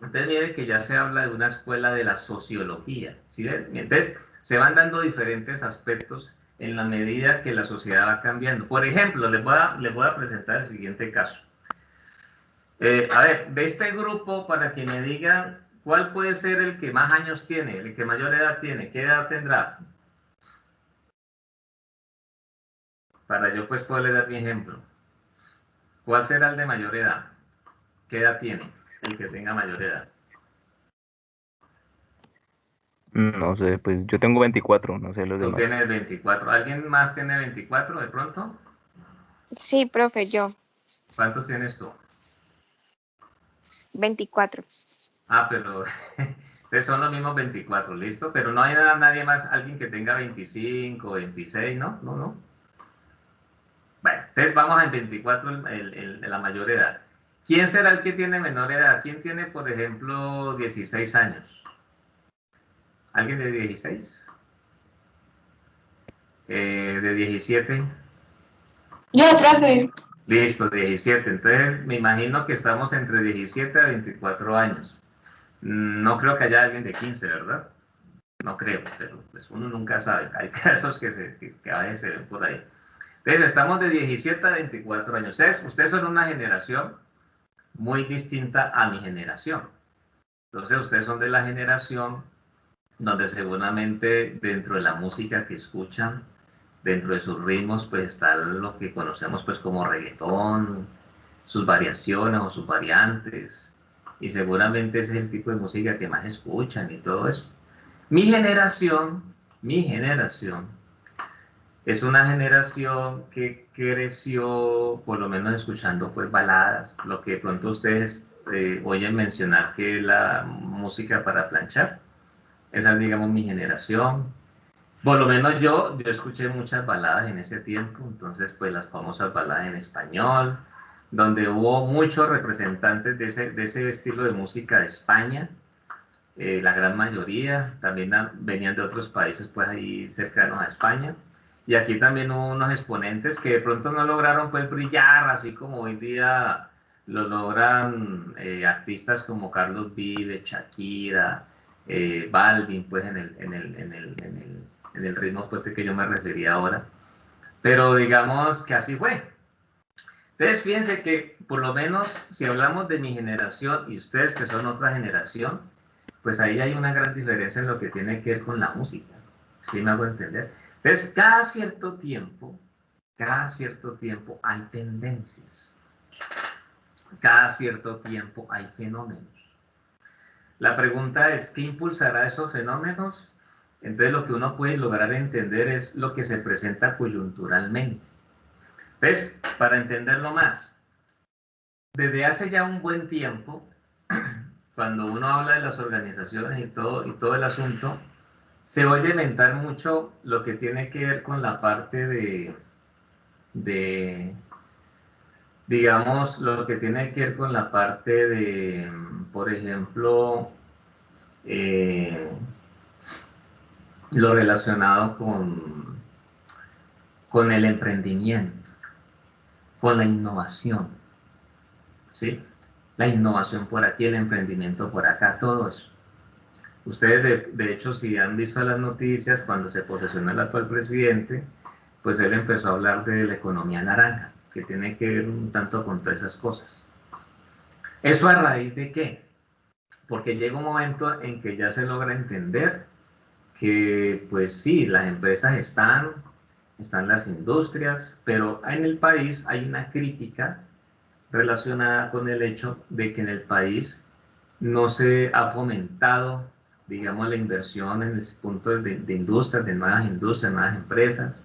Entonces mire que ya se habla de una escuela de la sociología, ¿sí ven? Entonces se van dando diferentes aspectos en la medida que la sociedad va cambiando. Por ejemplo, les voy a presentar el siguiente caso. A ver, de este grupo, para que me digan cuál puede ser el que más años tiene, el que mayor edad tiene, ¿qué edad tendrá? Para yo pues poderle dar mi ejemplo. ¿Cuál será el de mayor edad? ¿Qué edad tiene el que tenga mayor edad? No sé, pues yo tengo 24, no sé los Tú demás. tienes 24. ¿Alguien más tiene 24 de pronto? Sí, profe, yo, ¿Cuántos tienes tú? 24. Ah, pero entonces son los mismos 24, ¿listo? Pero no hay nadie más, alguien que tenga 25, 26, ¿no? No, no. Bueno, entonces vamos en 24, la mayor edad. ¿Quién será el que tiene menor edad? ¿Quién tiene, por ejemplo, 16 años? ¿Alguien de 16? ¿De 17? Yo, profe. Listo, 17. Entonces me imagino que estamos entre 17 a 24 años. No creo que haya alguien de 15, ¿verdad? No creo, pero pues uno nunca sabe. Hay casos que a veces se ven por ahí. Entonces estamos de 17 a 24 años. Ustedes son una generación muy distinta a mi generación. Entonces ustedes son de la generación donde seguramente dentro de la música que escuchan, dentro de sus ritmos, pues está lo que conocemos pues como reggaetón, sus variaciones o sus variantes, y seguramente ese es el tipo de música que más escuchan y todo eso. Mi generación, es una generación que creció por lo menos escuchando pues baladas, lo que de pronto ustedes oyen mencionar que es la música para planchar. Esa es, digamos, mi generación. Por lo menos yo escuché muchas baladas en ese tiempo, entonces pues las famosas baladas en español, donde hubo muchos representantes de ese estilo de música de España, la gran mayoría, también venían de otros países pues ahí cercanos a España, y aquí también hubo unos exponentes que de pronto no lograron pues brillar, así como hoy día lo logran artistas como Carlos Vives, Shakira, Balvin, pues en el ritmo pues de que yo me refería ahora, pero digamos que así fue. Entonces, fíjense que por lo menos si hablamos de mi generación y ustedes que son otra generación, pues ahí hay una gran diferencia en lo que tiene que ver con la música. ¿Sí me hago entender? Entonces, cada cierto tiempo hay tendencias. Cada cierto tiempo hay fenómenos. La pregunta es, ¿qué impulsará esos fenómenos? Entonces, lo que uno puede lograr entender es lo que se presenta coyunturalmente. ¿Ves? Para entenderlo más, desde hace ya un buen tiempo, cuando uno habla de las organizaciones y todo el asunto, se oye inventar mucho lo que tiene que ver con la parte digamos, lo que tiene que ver con la parte de, por ejemplo, lo relacionado con el emprendimiento, con la innovación, ¿sí? La innovación por aquí, el emprendimiento por acá, todo eso. Ustedes, de hecho, si han visto las noticias, cuando se posesionó el actual presidente, pues él empezó a hablar de la economía naranja, que tiene que ver un tanto con todas esas cosas. ¿Eso a raíz de qué? Porque llega un momento en que ya se logra entender que, pues sí, las empresas están las industrias, pero en el país hay una crítica relacionada con el hecho de que en el país no se ha fomentado, digamos, la inversión en el punto de industrias, de nuevas industrias, nuevas empresas.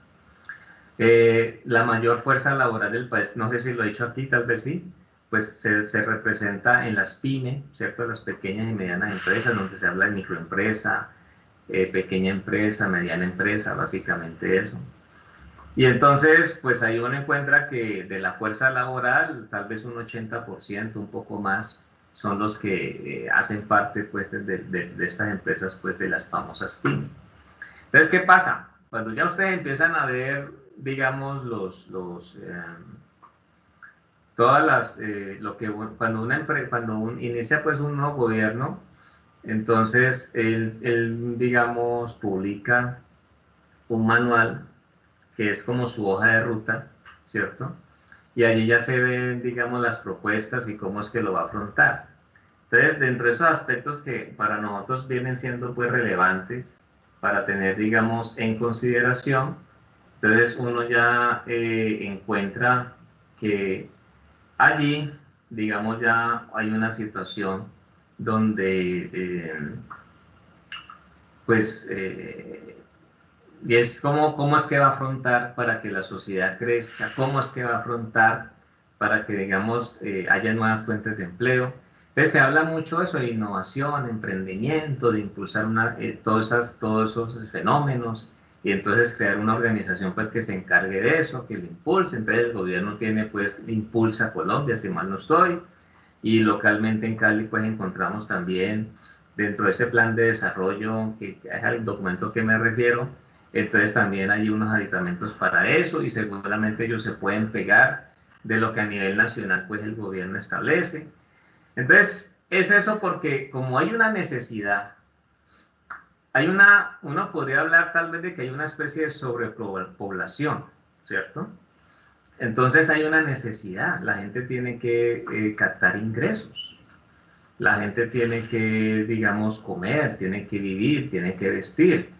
La mayor fuerza laboral del país, no sé si lo he dicho aquí, tal vez sí, pues se representa en las pymes, ¿cierto? Las pequeñas y medianas empresas, donde se habla de microempresa, pequeña empresa, mediana empresa, básicamente eso. Y entonces, pues ahí uno encuentra que de la fuerza laboral, tal vez un 80%, un poco más, son los que hacen parte pues, de estas empresas, pues de las famosas pymes. Entonces, ¿qué pasa? Cuando ya ustedes empiezan a ver, digamos, todas las, lo que cuando inicia pues un nuevo gobierno, entonces él, digamos, publica un manual que es como su hoja de ruta, ¿cierto? Y allí ya se ven, digamos, las propuestas y cómo es que lo va a afrontar. Entonces, dentro de esos aspectos que para nosotros vienen siendo pues relevantes para tener, digamos, en consideración, entonces uno ya encuentra que allí, digamos, ya hay una situación donde, pues, y es cómo es que va a afrontar para que la sociedad crezca, cómo es que va a afrontar para que, digamos, haya nuevas fuentes de empleo. Entonces se habla mucho de eso, de innovación, emprendimiento, de impulsar todos esos fenómenos y entonces crear una organización pues que se encargue de eso, que lo impulse. Entonces el gobierno tiene pues, impulsa Colombia, si mal no estoy, y localmente en Cali pues encontramos también dentro de ese plan de desarrollo, que es al documento que me refiero, entonces también hay unos aditamentos para eso y seguramente ellos se pueden pegar de lo que a nivel nacional pues el gobierno establece. Entonces es eso porque como hay una necesidad, uno podría hablar tal vez de que hay una especie de sobrepoblación, ¿cierto? Entonces hay una necesidad, la gente tiene que captar ingresos, la gente tiene que, digamos, comer, tiene que vivir, tiene que vestir.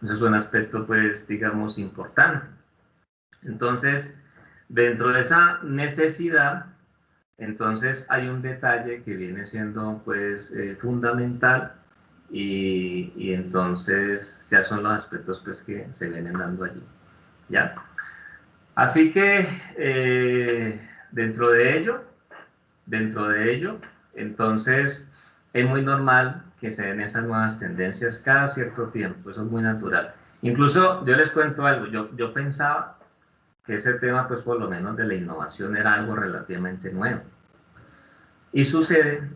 Eso es un aspecto, pues, digamos, importante. Entonces, dentro de esa necesidad, entonces hay un detalle que viene siendo, pues, fundamental y entonces ya son los aspectos, pues, que se vienen dando allí, ¿ya? Así que, dentro de ello, entonces, es muy normal que se den esas nuevas tendencias cada cierto tiempo, eso es muy natural. Incluso yo les cuento algo, yo pensaba que ese tema, pues por lo menos de la innovación, era algo relativamente nuevo. Y sucede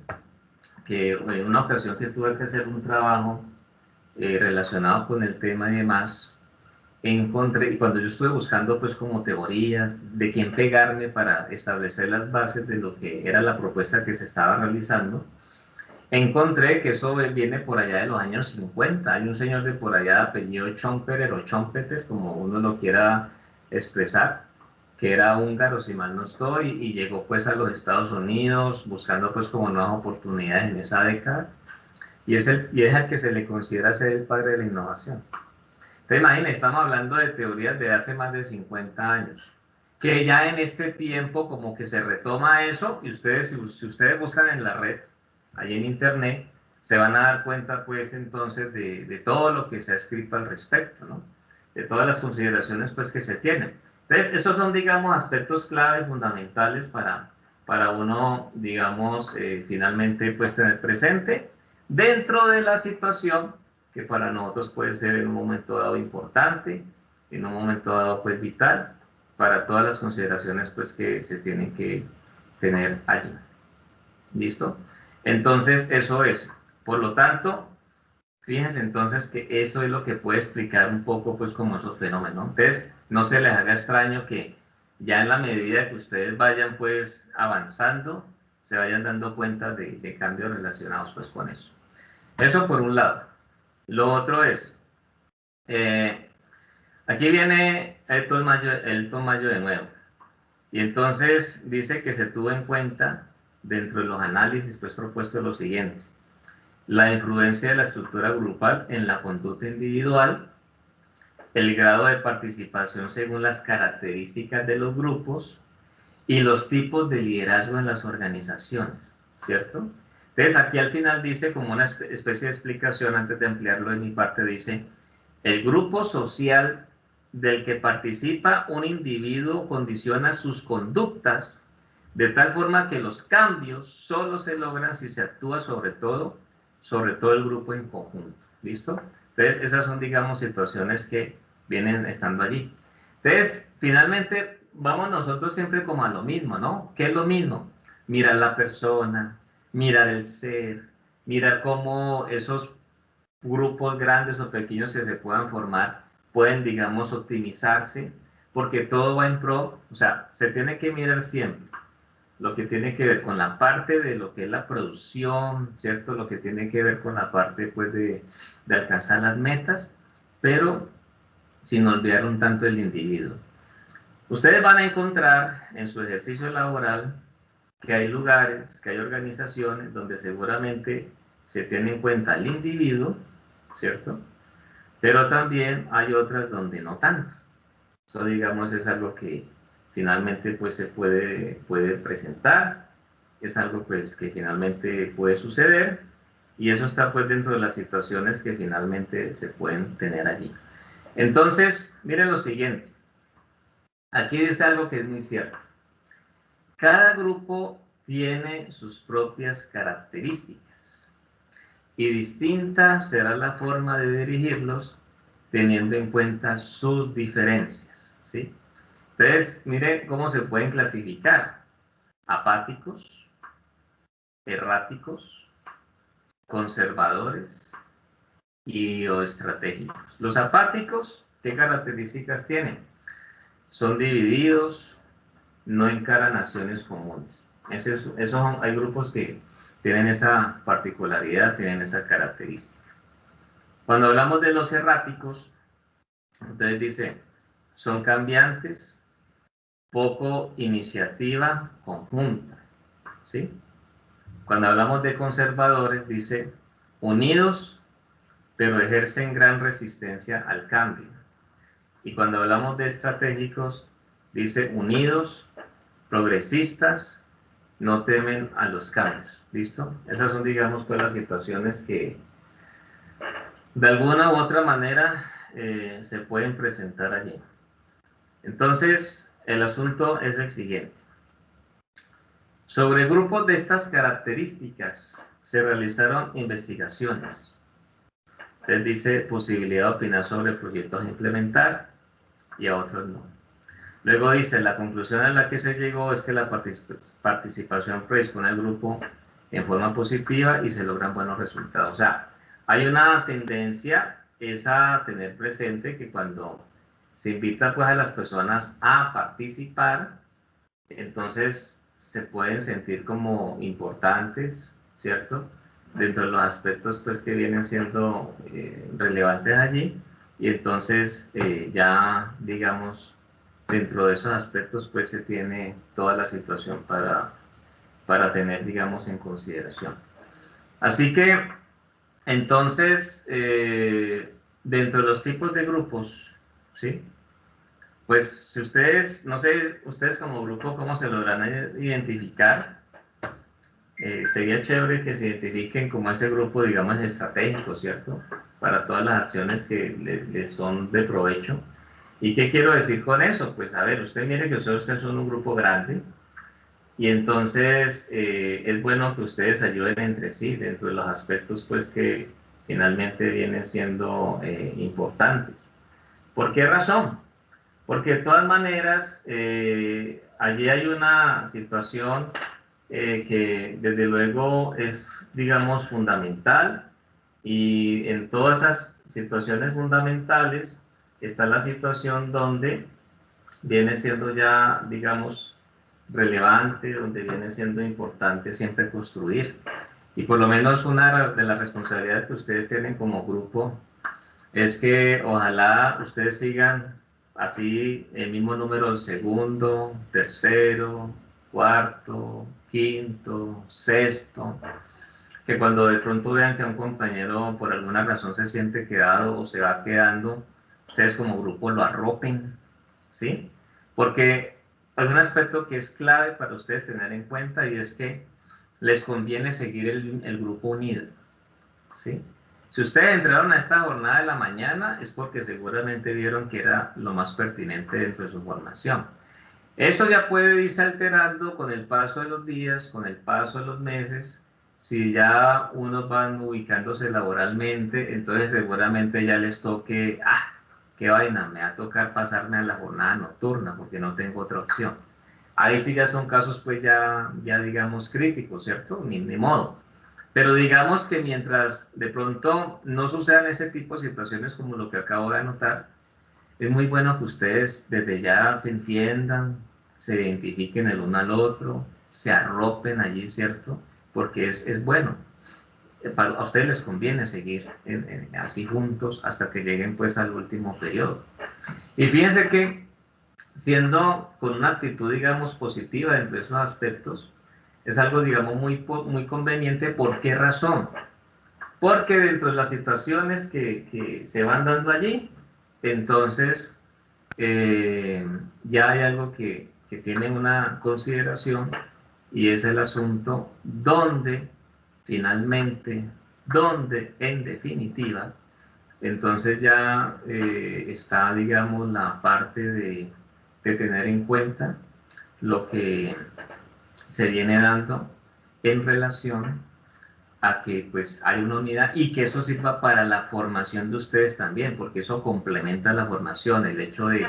que en una ocasión que tuve que hacer un trabajo relacionado con el tema y demás, encontré, y cuando yo estuve buscando pues como teorías de quién pegarme para establecer las bases de lo que era la propuesta que se estaba realizando, encontré que eso viene por allá de los años 50. Hay un señor de por allá de apellido Schumpeter o Schumpeter, como uno lo quiera expresar, que era húngaro, si mal no estoy, y llegó pues a los Estados Unidos buscando pues como nuevas oportunidades en esa década, y es el que se le considera ser el padre de la innovación. Entonces imagínense, estamos hablando de teorías de hace más de 50 años, que ya en este tiempo como que se retoma eso, y ustedes, si ustedes buscan en la red, ahí en internet, se van a dar cuenta pues entonces de todo lo que se ha escrito al respecto, ¿no? De todas las consideraciones pues que se tienen. Entonces esos son, digamos, aspectos clave fundamentales para uno, digamos, finalmente pues tener presente dentro de la situación que para nosotros puede ser en un momento dado importante, en un momento dado pues vital, para todas las consideraciones pues que se tienen que tener allí. ¿Listo? Entonces eso es. Por lo tanto, fíjense entonces que eso es lo que puede explicar un poco pues como esos fenómenos. Entonces, no se les haga extraño que ya en la medida que ustedes vayan pues avanzando, se vayan dando cuenta de cambios relacionados pues con eso. Eso por un lado. Lo otro es, aquí viene Elton Mayo de nuevo. Y entonces dice que se tuvo en cuenta dentro de los análisis pues propuestos lo siguiente: la influencia de la estructura grupal en la conducta individual, el grado de participación según las características de los grupos y los tipos de liderazgo en las organizaciones, ¿cierto? Entonces aquí al final dice, como una especie de explicación, antes de ampliarlo de mi parte, dice: el grupo social del que participa un individuo condiciona sus conductas de tal forma que los cambios solo se logran si se actúa sobre todo el grupo en conjunto. ¿Listo? Entonces esas son, digamos, situaciones que vienen estando allí. Entonces, finalmente, vamos nosotros siempre como a lo mismo, ¿no? ¿Qué es lo mismo? Mirar la persona, mirar el ser, mirar cómo esos grupos grandes o pequeños que se puedan formar pueden, digamos, optimizarse, porque todo va en pro, o sea, se tiene que mirar siempre lo que tiene que ver con la parte de lo que es la producción, ¿cierto? Lo que tiene que ver con la parte, pues, de alcanzar las metas, pero sin olvidar un tanto el individuo. Ustedes van a encontrar en su ejercicio laboral que hay lugares, que hay organizaciones donde seguramente se tiene en cuenta el individuo, ¿cierto? Pero también hay otras donde no tanto. Eso, digamos, es algo que finalmente pues se puede presentar, es algo pues que finalmente puede suceder, y eso está pues dentro de las situaciones que finalmente se pueden tener allí. Entonces, miren lo siguiente. Aquí dice algo que es muy cierto. Cada grupo tiene sus propias características y distinta será la forma de dirigirlos teniendo en cuenta sus diferencias, ¿sí? Entonces, miren cómo se pueden clasificar: apáticos, erráticos, conservadores y o estratégicos. Los apáticos, ¿qué características tienen? Son divididos, no encaran acciones comunes. Hay grupos que tienen esa particularidad, tienen esa característica. Cuando hablamos de los erráticos, entonces dice, son cambiantes, poco iniciativa conjunta, ¿sí? Cuando hablamos de conservadores, dice, unidos, pero ejercen gran resistencia al cambio. Y cuando hablamos de estratégicos, dice, unidos, progresistas, no temen a los cambios. ¿Listo? Esas son, digamos, pues las situaciones que de alguna u otra manera se pueden presentar allí. Entonces, el asunto es el siguiente. Sobre grupos de estas características se realizaron investigaciones. Entonces dice posibilidad de opinar sobre proyectos a implementar y a otros no. Luego dice, la conclusión a la que se llegó es que la participación predispone al grupo en forma positiva y se logran buenos resultados. O sea, hay una tendencia es a tener presente que cuando se invita pues a las personas a participar, entonces se pueden sentir como importantes, ¿cierto? Dentro de los aspectos pues que vienen siendo relevantes allí, y entonces ya digamos dentro de esos aspectos pues se tiene toda la situación para tener, digamos, en consideración. Así que, entonces, dentro de los tipos de grupos, ¿sí? Pues si ustedes, no sé, ustedes como grupo, ¿cómo se logran identificar? Sería chévere que se identifiquen como ese grupo, digamos, estratégico, ¿cierto? Para todas las acciones que les son de provecho. ¿Y qué quiero decir con eso? Pues a ver, usted mire que ustedes son un grupo grande y entonces es bueno que ustedes ayuden entre sí dentro de los aspectos pues que finalmente vienen siendo importantes. ¿Por qué razón? Porque de todas maneras allí hay una situación que desde luego es, digamos, fundamental y en todas esas situaciones fundamentales está la situación donde viene siendo ya, digamos, relevante, donde viene siendo importante siempre construir. Y por lo menos una de las responsabilidades que ustedes tienen como grupo es que ojalá ustedes sigan así el mismo número segundo, tercero, cuarto, quinto, sexto, que cuando de pronto vean que un compañero por alguna razón se siente quedado o se va quedando, ustedes como grupo lo arropen, ¿sí? Porque hay un aspecto que es clave para ustedes tener en cuenta y es que les conviene seguir el grupo unido, ¿sí? Si ustedes entraron a esta jornada de la mañana es porque seguramente vieron que era lo más pertinente dentro de su formación. Eso ya puede irse alterando con el paso de los días, con el paso de los meses. Si ya unos van ubicándose laboralmente, entonces seguramente ya les toque, qué vaina, me va a tocar pasarme a la jornada nocturna porque no tengo otra opción. Ahí sí ya son casos pues ya digamos críticos, ¿cierto? Ni modo. Pero digamos que mientras de pronto no sucedan ese tipo de situaciones como lo que acabo de anotar, es muy bueno que ustedes desde ya se entiendan, se identifiquen el uno al otro, se arropen allí, ¿cierto? Porque es bueno. A ustedes les conviene seguir así juntos hasta que lleguen pues al último periodo. Y fíjense que siendo con una actitud, digamos, positiva dentro de esos aspectos, es algo, digamos, muy conveniente. ¿Por qué razón? Porque dentro de las situaciones que se van dando allí, entonces ya hay algo que tiene una consideración y es el asunto donde finalmente, donde en definitiva, entonces ya está, digamos, la parte de tener en cuenta lo que se viene dando en relación a que pues hay una unidad y que eso sirva para la formación de ustedes también, porque eso complementa la formación, el hecho de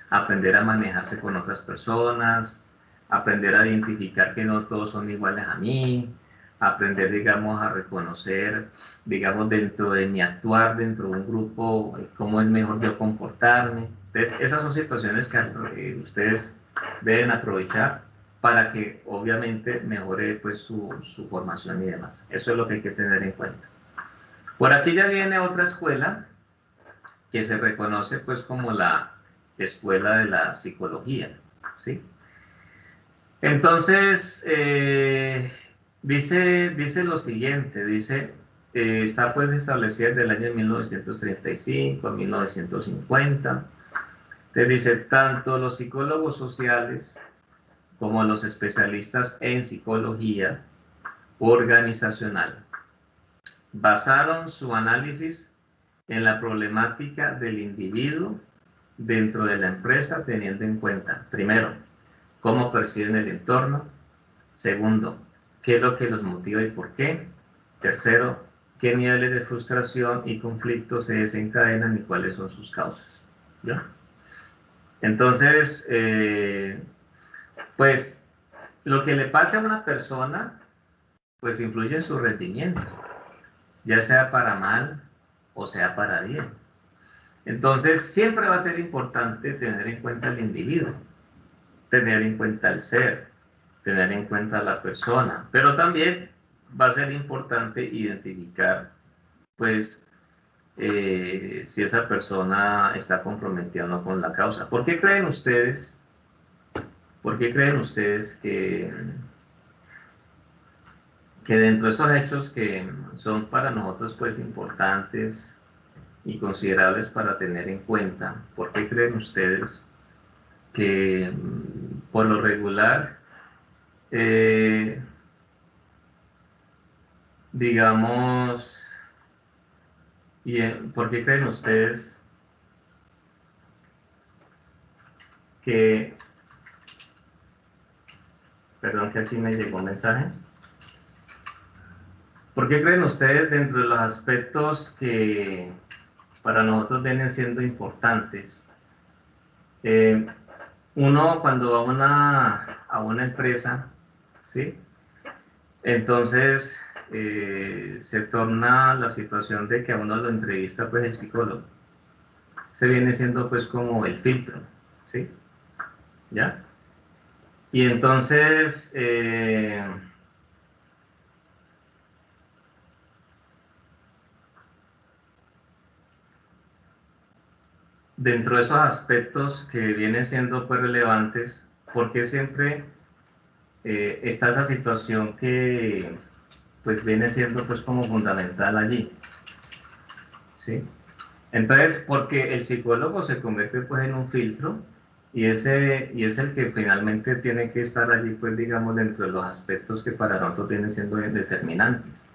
aprender a manejarse con otras personas, aprender a identificar que no todos son iguales a mí, aprender, digamos, a reconocer, digamos, dentro de mi actuar, dentro de un grupo, cómo es mejor yo comportarme. Entonces, esas son situaciones que ustedes deben aprovechar para que obviamente mejore pues su formación y demás. Eso es lo que hay que tener en cuenta. Por aquí ya viene otra escuela que se reconoce pues como la escuela de la psicología, ¿sí? Entonces, dice lo siguiente, dice, está pues establecida desde el año 1935 a 1950. Entonces dice, tanto los psicólogos sociales como los especialistas en psicología organizacional basaron su análisis en la problemática del individuo dentro de la empresa, teniendo en cuenta, primero, cómo perciben el entorno; segundo, qué es lo que los motiva y por qué; tercero, qué niveles de frustración y conflicto se desencadenan y cuáles son sus causas. ¿Ya? Entonces, pues lo que le pase a una persona, pues influye en su rendimiento, ya sea para mal o sea para bien. Entonces, siempre va a ser importante tener en cuenta el individuo, tener en cuenta el ser, tener en cuenta la persona, pero también va a ser importante identificar, pues, si esa persona está comprometida o no con la causa. ¿Por qué creen ustedes que dentro de esos hechos que son para nosotros pues importantes y considerables para tener en cuenta, por qué creen ustedes que por lo regular, digamos, por qué creen ustedes que, perdón que aquí me llegó un mensaje, ¿por qué creen ustedes dentro de los aspectos que para nosotros vienen siendo importantes? Uno cuando va a una empresa, ¿sí? Entonces se torna la situación de que a uno lo entrevista pues el psicólogo. Se viene siendo pues como el filtro, ¿sí? ¿Ya? Y entonces dentro de esos aspectos que vienen siendo pues relevantes, ¿por qué siempre está esa situación que pues viene siendo pues como fundamental allí? ¿Sí? Entonces, porque el psicólogo se convierte pues en un filtro y es el que finalmente tiene que estar allí pues digamos dentro de los aspectos que para nosotros vienen siendo determinantes.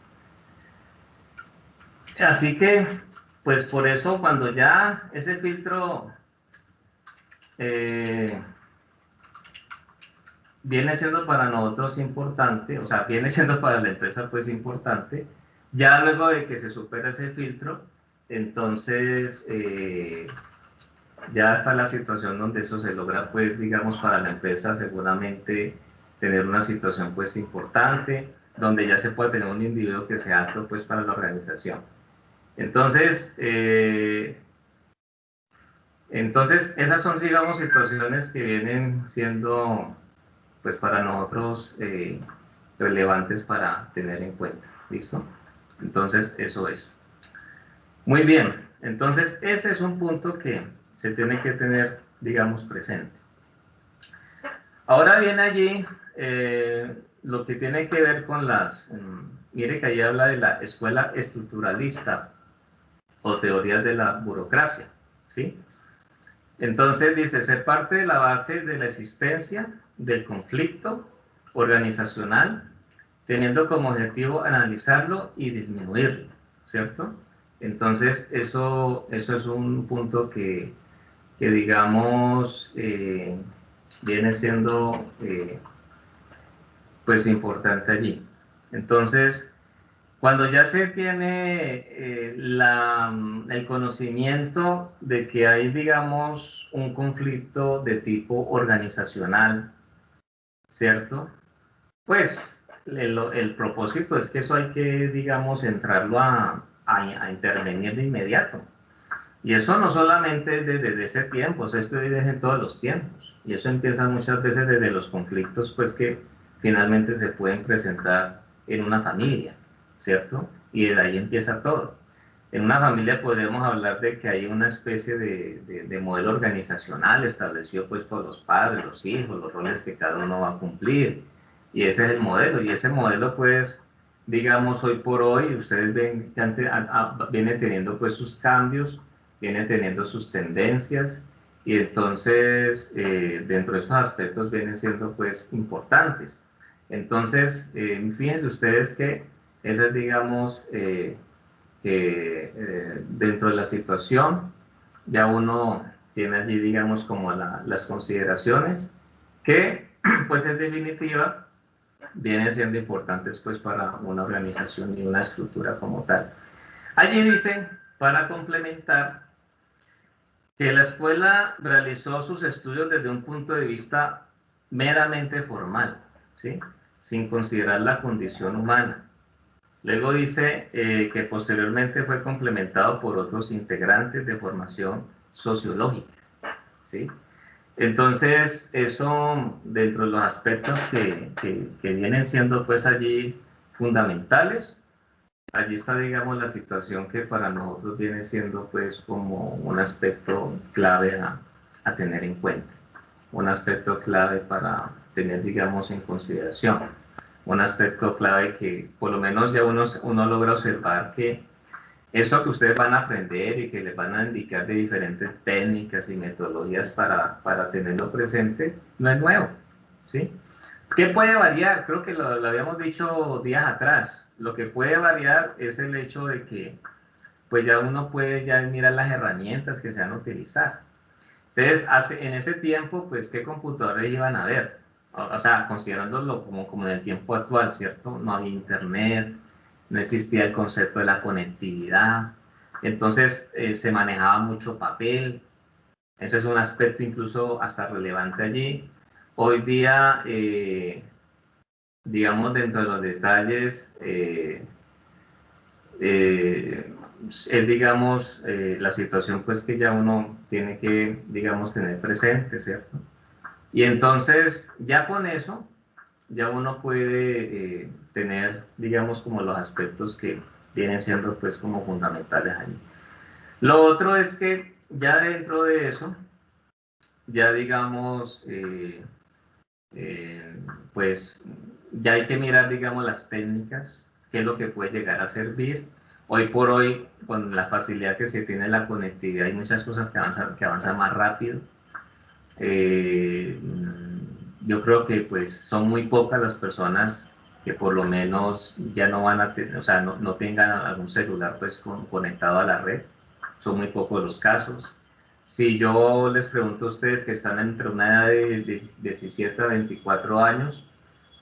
Así que, pues por eso cuando ya ese filtro viene siendo para nosotros importante, o sea, viene siendo para la empresa pues importante, ya luego de que se supera ese filtro, entonces ya está la situación donde eso se logra pues digamos para la empresa seguramente tener una situación pues importante, donde ya se puede tener un individuo que sea apto pues para la organización. Entonces, esas son digamos situaciones que vienen siendo pues para nosotros relevantes para tener en cuenta. ¿Listo? Entonces, eso es. Muy bien. Entonces, ese es un punto que se tiene que tener, digamos, presente. Ahora viene allí lo que tiene que ver con mire que ahí habla de la escuela estructuralista o teorías de la burocracia, ¿sí? Entonces dice, ser parte de la base de la existencia del conflicto organizacional, teniendo como objetivo analizarlo y disminuirlo, ¿cierto? Entonces, eso es un punto que digamos, viene siendo, pues, importante allí. Entonces, cuando ya se tiene el conocimiento de que hay, digamos, un conflicto de tipo organizacional, ¿cierto? Pues el propósito es que eso hay que, digamos, entrarlo a intervenir de inmediato. Y eso no solamente es desde ese tiempo, esto es en todos los tiempos. Y eso empieza muchas veces desde los conflictos pues que finalmente se pueden presentar en una familia, ¿cierto? Y desde ahí empieza todo. En una familia podemos hablar de que hay una especie de modelo organizacional establecido pues por los padres, los hijos, los roles que cada uno va a cumplir. Y ese es el modelo. Y ese modelo pues, digamos, hoy por hoy, ustedes ven que viene teniendo pues sus cambios, viene teniendo sus tendencias y entonces dentro de esos aspectos vienen siendo pues importantes. Entonces, fíjense ustedes que esa es digamos dentro de la situación ya uno tiene allí digamos como las consideraciones que pues en definitiva vienen siendo importantes pues para una organización y una estructura como tal. Allí dice, para complementar, que la escuela realizó sus estudios desde un punto de vista meramente formal, ¿sí? Sin considerar la condición humana. Luego dice que posteriormente fue complementado por otros integrantes de formación sociológica, ¿sí? Entonces, eso dentro de los aspectos que vienen siendo pues allí fundamentales, allí está, digamos, la situación que para nosotros viene siendo pues como un aspecto clave a tener en cuenta, un aspecto clave para tener, digamos, en consideración, un aspecto clave que por lo menos ya uno logra observar que eso que ustedes van a aprender y que les van a indicar de diferentes técnicas y metodologías para tenerlo presente, no es nuevo, ¿sí? ¿Qué puede variar? Creo que lo habíamos dicho días atrás. Lo que puede variar es el hecho de que pues ya uno puede ya mirar las herramientas que se van a utilizar. Entonces, en ese tiempo, pues, ¿qué computadores iban a ver? O sea, considerándolo como en el tiempo actual, ¿cierto? No había internet, no existía el concepto de la conectividad, entonces se manejaba mucho papel, eso es un aspecto incluso hasta relevante allí. Hoy día, digamos, dentro de los detalles, es, digamos, la situación pues que ya uno tiene que, digamos, tener presente, ¿cierto? Y entonces, ya con eso, ya uno puede tener, digamos, como los aspectos que vienen siendo pues como fundamentales ahí. Lo otro es que ya dentro de eso, ya digamos, pues ya hay que mirar, digamos, las técnicas, qué es lo que puede llegar a servir. Hoy por hoy, con la facilidad que se tiene la conectividad, hay muchas cosas que avanzan más rápido. Yo creo que pues son muy pocas las personas que por lo menos ya no van a tener, o sea, no tengan algún celular pues conectado a la red. Son muy pocos los casos. Si yo les pregunto a ustedes que están entre una edad de 17 a 24 años,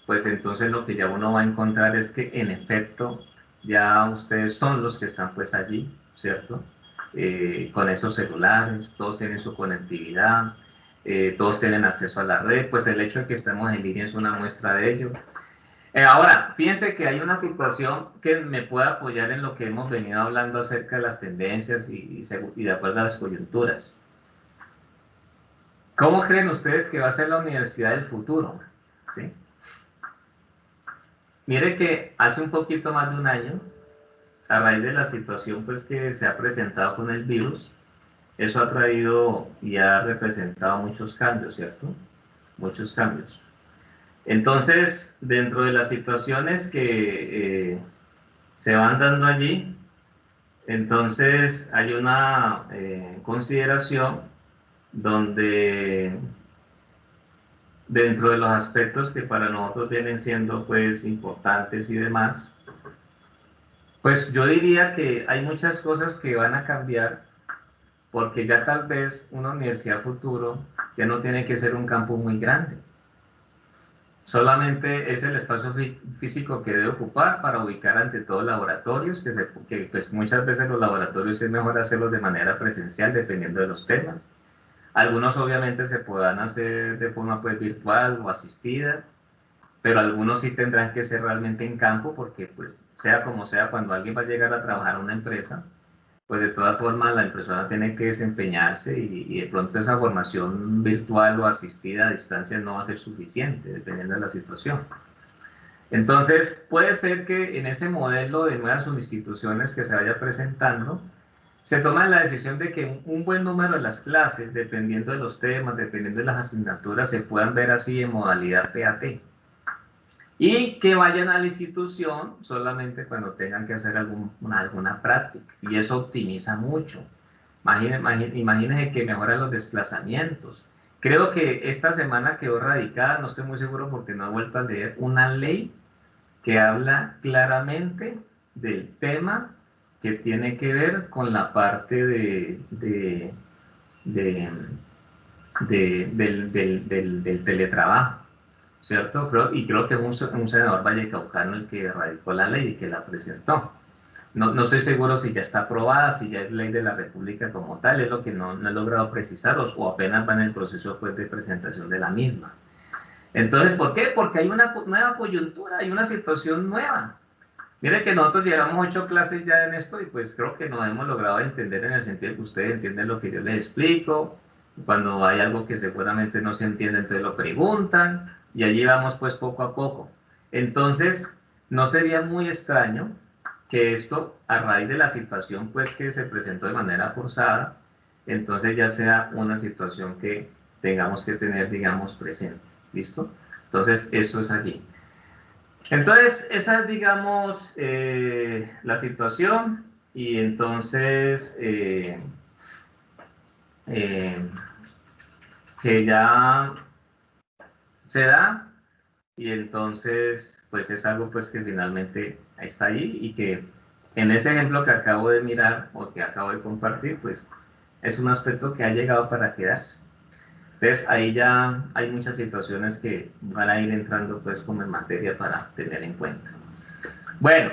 pues entonces lo que ya uno va a encontrar es que en efecto ya ustedes son los que están pues allí, ¿cierto? Con esos celulares, todos tienen su conectividad, todos tienen acceso a la red, pues el hecho de que estemos en línea es una muestra de ello. Ahora, fíjense que hay una situación que me puede apoyar en lo que hemos venido hablando acerca de las tendencias y de acuerdo a las coyunturas. ¿Cómo creen ustedes que va a ser la universidad del futuro? ¿Sí? Mire que hace un poquito más de un año, a raíz de la situación pues, que se ha presentado con el virus, eso ha traído y ha representado muchos cambios, ¿cierto? Muchos cambios. Entonces, dentro de las situaciones que se van dando allí, entonces hay una consideración donde dentro de los aspectos que para nosotros vienen siendo pues importantes y demás, pues yo diría que hay muchas cosas que van a cambiar porque ya tal vez una universidad futuro ya no tiene que ser un campo muy grande. Solamente es el espacio físico que debe ocupar para ubicar ante todo laboratorios, que pues muchas veces los laboratorios es mejor hacerlos de manera presencial dependiendo de los temas. Algunos obviamente se podrán hacer de forma pues virtual o asistida, pero algunos sí tendrán que ser realmente en campo porque pues sea como sea, cuando alguien va a llegar a trabajar a una empresa, pues de todas formas la persona tiene que desempeñarse y de pronto esa formación virtual o asistida a distancia no va a ser suficiente, dependiendo de la situación. Entonces, puede ser que en ese modelo de nuevas instituciones que se vaya presentando, se toma la decisión de que un buen número de las clases, dependiendo de los temas, dependiendo de las asignaturas, se puedan ver así en modalidad PAT. Y que vayan a la institución solamente cuando tengan que hacer alguna práctica. Y eso optimiza mucho. Imagínense que mejoran los desplazamientos. Creo que esta semana quedó radicada, no estoy muy seguro porque no he vuelto a leer, una ley que habla claramente del tema que tiene que ver con la parte del teletrabajo. ¿Cierto? Y creo que es un senador vallecaucano el que radicó la ley y que la presentó. No estoy seguro si ya está aprobada, si ya es ley de la República como tal, es lo que no he logrado precisar o apenas va en el proceso pues, de presentación de la misma. Entonces, ¿por qué? Porque hay una nueva coyuntura, hay una situación nueva. Mire que nosotros llevamos 8 clases ya en esto y pues creo que nos hemos logrado entender en el sentido que ustedes entienden lo que yo les explico. Cuando hay algo que seguramente no se entiende, entonces lo preguntan y allí vamos pues poco a poco. Entonces, no sería muy extraño que esto, a raíz de la situación pues que se presentó de manera forzada, entonces ya sea una situación que tengamos que tener, digamos, presente. ¿Listo? Entonces, eso es allí. Entonces, esa es, digamos, la situación, y entonces que ya se da, y entonces pues es algo pues que finalmente está ahí, y que en ese ejemplo que acabo de mirar o que acabo de compartir, pues es un aspecto que ha llegado para quedarse. Entonces ahí ya hay muchas situaciones que van a ir entrando pues como en materia para tener en cuenta. Bueno,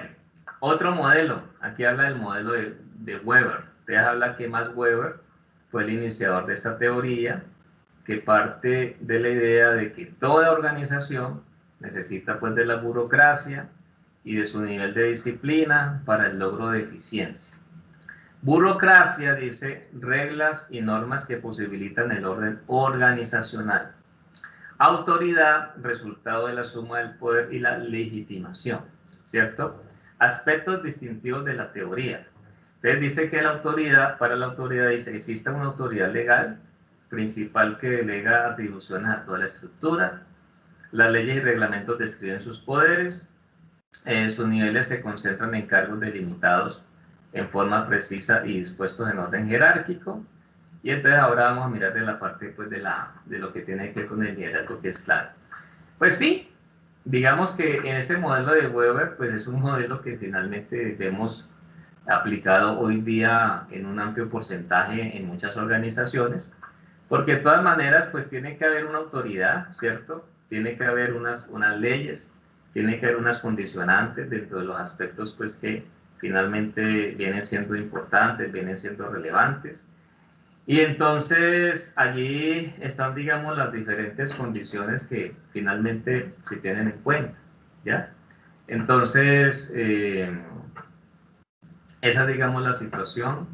otro modelo, aquí habla del modelo de Weber. Te habla que Max Weber fue el iniciador de esta teoría, que parte de la idea de que toda organización necesita pues de la burocracia y de su nivel de disciplina para el logro de eficiencia. Burocracia, dice, reglas y normas que posibilitan el orden organizacional. Autoridad, resultado de la suma del poder y la legitimación, ¿cierto? Aspectos distintivos de la teoría. Entonces dice que la autoridad, para la autoridad, dice, existe una autoridad legal principal que delega atribuciones a toda la estructura. Las leyes y reglamentos describen sus poderes. Sus niveles se concentran en cargos delimitados en forma precisa y dispuestos en orden jerárquico. Y entonces ahora vamos a mirar de la parte pues, de lo que tiene que ver con el liderazgo, que es claro. Pues sí, digamos que en ese modelo de Weber, pues es un modelo que finalmente vemos aplicado hoy día en un amplio porcentaje en muchas organizaciones, porque de todas maneras pues tiene que haber una autoridad, ¿cierto? Tiene que haber unas leyes, tiene que haber unas condicionantes dentro de los aspectos pues que finalmente vienen siendo importantes, vienen siendo relevantes. Y entonces allí están, digamos, las diferentes condiciones que finalmente se tienen en cuenta, ¿ya? Entonces, esa es, digamos, la situación,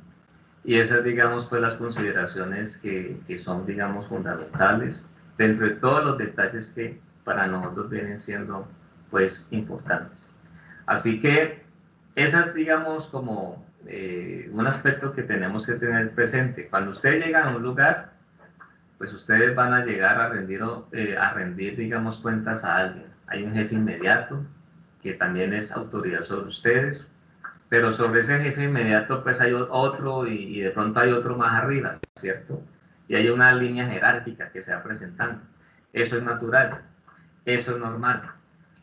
y esas, digamos, pues las consideraciones que son, digamos, fundamentales dentro de todos los detalles que para nosotros vienen siendo, pues, importantes. Así que esas, digamos, como un aspecto que tenemos que tener presente. Cuando ustedes llegan a un lugar, pues ustedes van a llegar a rendir, digamos, cuentas a alguien. Hay un jefe inmediato que también es autoridad sobre ustedes, pero sobre ese jefe inmediato pues hay otro, y de pronto hay otro más arriba, ¿cierto? Y hay una línea jerárquica que se va presentando. Eso es natural, eso es normal.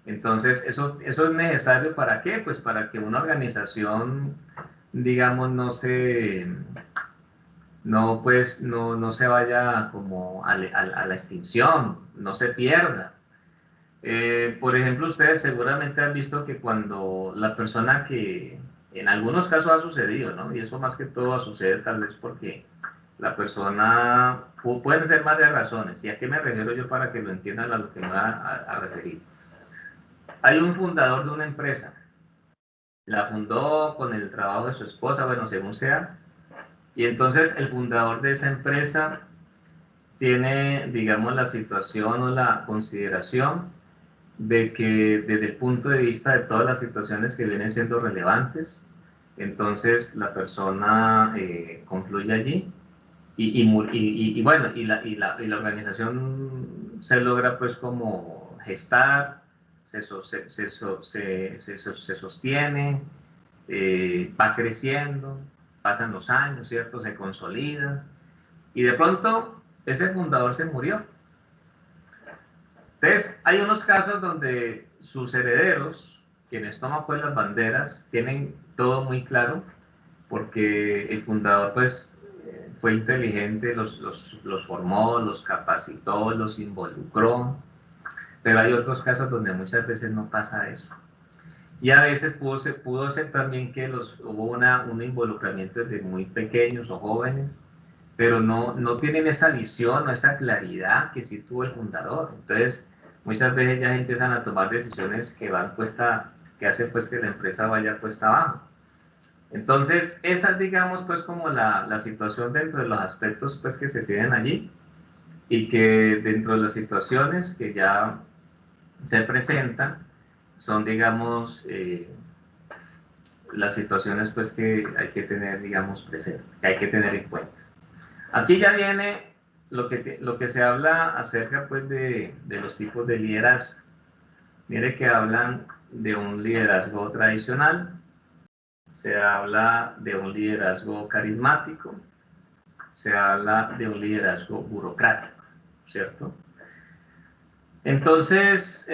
Entonces, eso es necesario. ¿Para qué? Pues para que una organización, digamos, no se vaya como a la extinción, no se pierda. Por ejemplo, ustedes seguramente han visto que cuando la persona que, en algunos casos ha sucedido, ¿no? Y eso más que todo sucede tal vez porque la persona, pueden ser más de razones. ¿Y a qué me refiero yo para que lo entiendan a lo que me va a referir? Hay un fundador de una empresa, la fundó con el trabajo de su esposa, bueno, según sea, y entonces el fundador de esa empresa tiene, digamos, la situación o la consideración de que desde el punto de vista de todas las situaciones que vienen siendo relevantes, entonces la persona concluye allí, y bueno, y la organización se logra pues como gestar, se sostiene, va creciendo, pasan los años, ¿cierto? Se consolida, y de pronto ese fundador se murió. Entonces, hay unos casos donde sus herederos, quienes toman pues las banderas, tienen todo muy claro, porque el fundador pues fue inteligente, los formó, los capacitó, los involucró, pero hay otros casos donde muchas veces no pasa eso. Y a veces pudo ser también que hubo un involucramiento desde muy pequeños o jóvenes, pero no tienen esa visión o esa claridad que sí tuvo el fundador. Entonces, muchas veces ya empiezan a tomar decisiones que hacen pues que la empresa vaya cuesta abajo. Entonces, esa es, digamos, pues como la situación dentro de los aspectos pues que se tienen allí, y que dentro de las situaciones que ya se presentan son, digamos, las situaciones pues que hay que tener, digamos, presente, que hay que tener en cuenta. Aquí ya viene lo que se habla acerca pues de los tipos de liderazgo. Mire que hablan de un liderazgo tradicional, se habla de un liderazgo carismático, se habla de un liderazgo burocrático, ¿cierto? Entonces,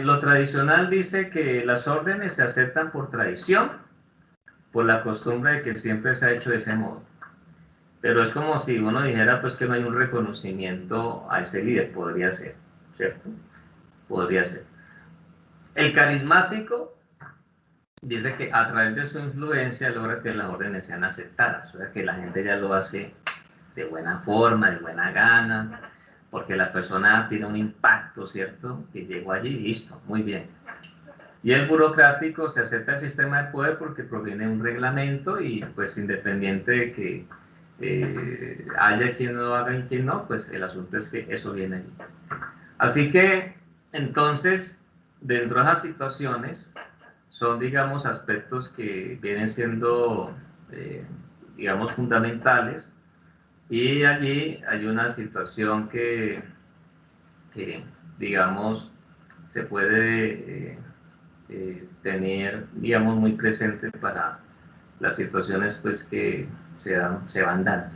lo tradicional dice que las órdenes se aceptan por tradición, por la costumbre de que siempre se ha hecho de ese modo. Pero es como si uno dijera pues que no hay un reconocimiento a ese líder, podría ser, ¿cierto? Podría ser. El carismático dice que a través de su influencia logra que las órdenes sean aceptadas, o sea que la gente ya lo hace de buena forma, de buena gana, porque la persona tiene un impacto, ¿cierto? Que llegó allí y listo, muy bien. Y el burocrático se acepta el sistema de poder porque proviene de un reglamento y pues independiente de que haya quien lo haga y quien no, pues el asunto es que eso viene allí. Así que entonces, dentro de esas situaciones, son, digamos, aspectos que vienen siendo, digamos, fundamentales. Y allí hay una situación que digamos, se puede tener, digamos, muy presente para las situaciones pues, que se van dando.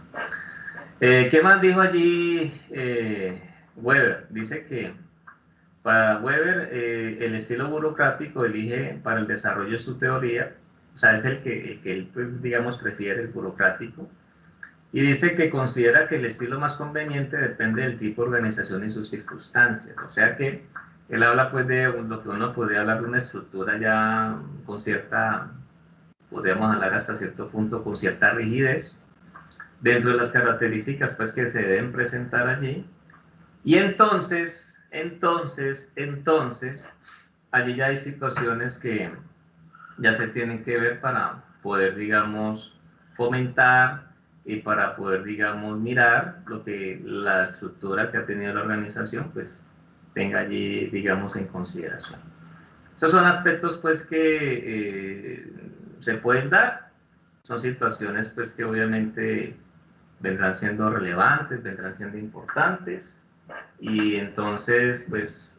¿Qué más dijo allí Weber? Dice que para Weber el estilo burocrático elige para el desarrollo de su teoría, o sea, es el que él, pues, digamos, prefiere, el burocrático. Y dice que considera que el estilo más conveniente depende del tipo de organización y sus circunstancias. O sea que él habla pues de lo que uno podría hablar de una estructura ya con cierta, podríamos hablar hasta cierto punto, con cierta rigidez, dentro de las características pues que se deben presentar allí. Y entonces, allí ya hay situaciones que ya se tienen que ver para poder, digamos, fomentar y para poder, digamos, mirar lo que la estructura que ha tenido la organización, pues, tenga allí, digamos, en consideración. Esos son aspectos, pues, que se pueden dar. Son situaciones, pues, que obviamente vendrán siendo relevantes, vendrán siendo importantes. Y entonces, pues,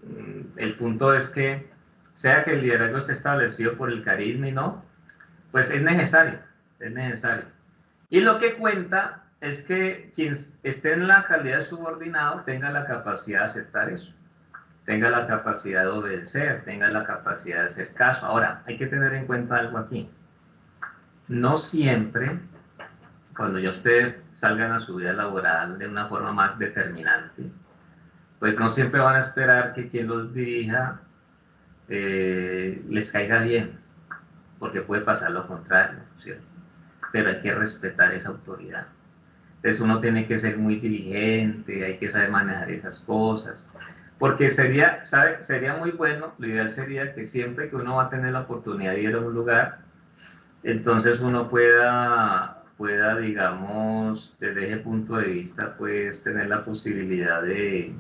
el punto es que, sea que el liderazgo esté establecido por el carisma y no, pues es necesario, es necesario. Y lo que cuenta es que quien esté en la calidad de subordinado tenga la capacidad de aceptar eso, tenga la capacidad de obedecer, tenga la capacidad de hacer caso. Ahora, hay que tener en cuenta algo aquí. No siempre, cuando ya ustedes salgan a su vida laboral de una forma más determinante, pues no siempre van a esperar que quien los dirija les caiga bien, porque puede pasar lo contrario, ¿cierto? Pero hay que respetar esa autoridad. Entonces uno tiene que ser muy diligente, hay que saber manejar esas cosas, porque sería muy bueno, lo ideal sería que siempre que uno va a tener la oportunidad de ir a un lugar, entonces uno pueda, digamos, desde ese punto de vista, pues tener la posibilidad de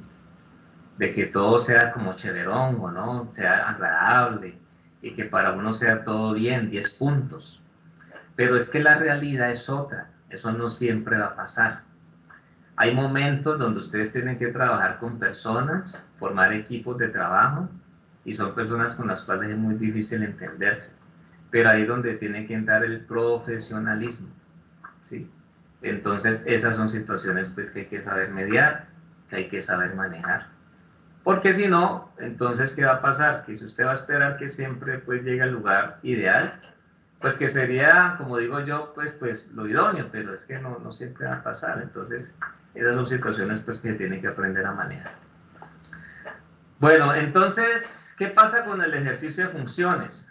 que todo sea como chéverón, ¿no? Sea agradable y que para uno sea todo bien, 10 puntos. Pero es que la realidad es otra, eso no siempre va a pasar. Hay momentos donde ustedes tienen que trabajar con personas, formar equipos de trabajo, y son personas con las cuales es muy difícil entenderse. Pero ahí es donde tiene que entrar el profesionalismo, ¿sí? Entonces esas son situaciones pues, que hay que saber mediar, que hay que saber manejar. Porque si no, entonces, ¿qué va a pasar? Que si usted va a esperar que siempre pues, llegue al lugar ideal, pues que sería, como digo yo, pues lo idóneo, pero es que no siempre va a pasar. Entonces, esas son situaciones pues, que tiene que aprender a manejar. Bueno, entonces, ¿qué pasa con el ejercicio de funciones?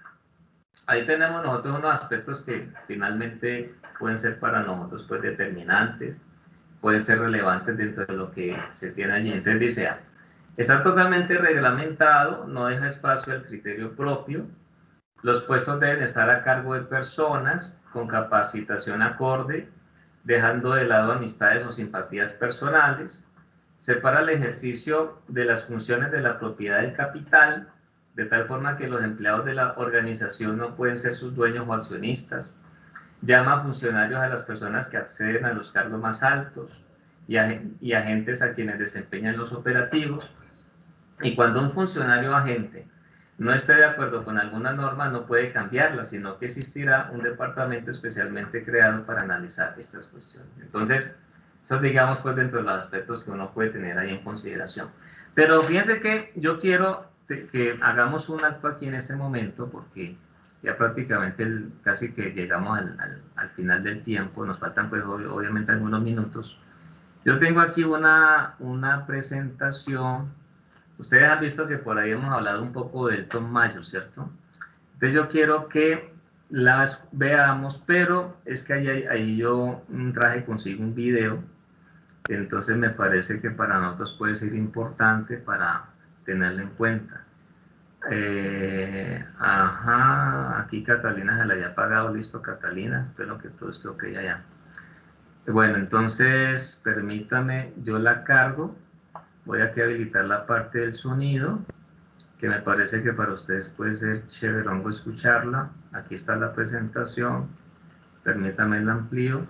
Ahí tenemos nosotros unos aspectos que finalmente pueden ser para nosotros pues, determinantes, pueden ser relevantes dentro de lo que se tiene allí. Entonces dice, está totalmente reglamentado, no deja espacio al criterio propio. Los puestos deben estar a cargo de personas con capacitación acorde, dejando de lado amistades o simpatías personales. Separa el ejercicio de las funciones de la propiedad del capital, de tal forma que los empleados de la organización no pueden ser sus dueños o accionistas. Llama funcionarios a las personas que acceden a los cargos más altos y agentes a quienes desempeñan los operativos. Y cuando un funcionario o agente no esté de acuerdo con alguna norma, no puede cambiarla, sino que existirá un departamento especialmente creado para analizar estas cuestiones. Entonces, eso digamos pues dentro de los aspectos que uno puede tener ahí en consideración. Pero fíjense que yo quiero que hagamos un acto aquí en este momento, porque ya prácticamente casi que llegamos al final del tiempo, nos faltan pues obviamente algunos minutos. Yo tengo aquí una presentación. Ustedes han visto que por ahí hemos hablado un poco del Elton Mayo, ¿cierto? Entonces yo quiero que las veamos, pero es que ahí yo traje consigo un video, entonces me parece que para nosotros puede ser importante para tenerlo en cuenta. Aquí Catalina se la había apagado, listo Catalina, espero que todo esté ok allá. Bueno, entonces permítame, yo la cargo, voy aquí a habilitar la parte del sonido, que me parece que para ustedes puede ser chéverongo escucharla. Aquí está la presentación, permítame la amplío.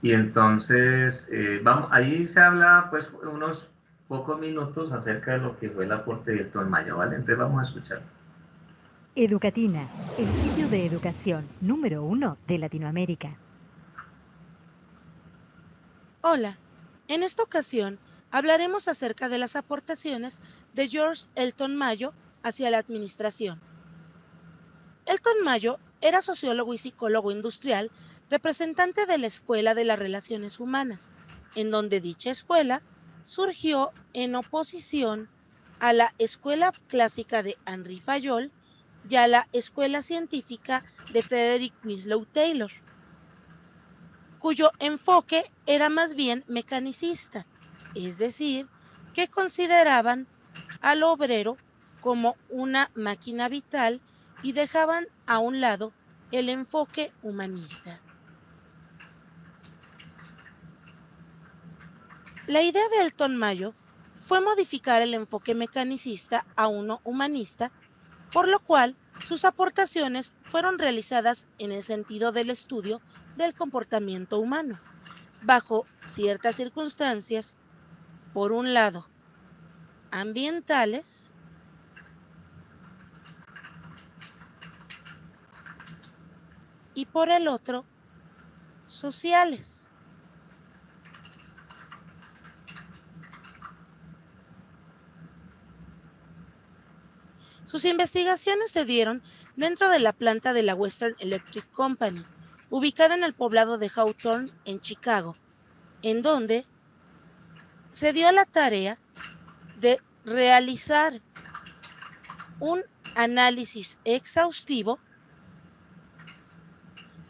Y entonces, vamos, ahí se habla pues unos pocos minutos acerca de lo que fue el aporte de Elton Mayo, ¿vale? Entonces vamos a escuchar. Educatina, el sitio de educación número 1 de Latinoamérica. Hola, en esta ocasión hablaremos acerca de las aportaciones de George Elton Mayo hacia la administración. Elton Mayo era sociólogo y psicólogo industrial, representante de la Escuela de las Relaciones Humanas, en donde dicha escuela surgió en oposición a la Escuela Clásica de Henry Fayol y a la Escuela Científica de Frederick Winslow Taylor, cuyo enfoque era más bien mecanicista, es decir, que consideraban al obrero como una máquina vital y dejaban a un lado el enfoque humanista. La idea de Elton Mayo fue modificar el enfoque mecanicista a uno humanista, por lo cual sus aportaciones fueron realizadas en el sentido del estudio del comportamiento humano, bajo ciertas circunstancias, por un lado, ambientales, y por el otro, sociales. Sus investigaciones se dieron dentro de la planta de la Western Electric Company, ubicada en el poblado de Hawthorne, en Chicago, en donde se dio la tarea de realizar un análisis exhaustivo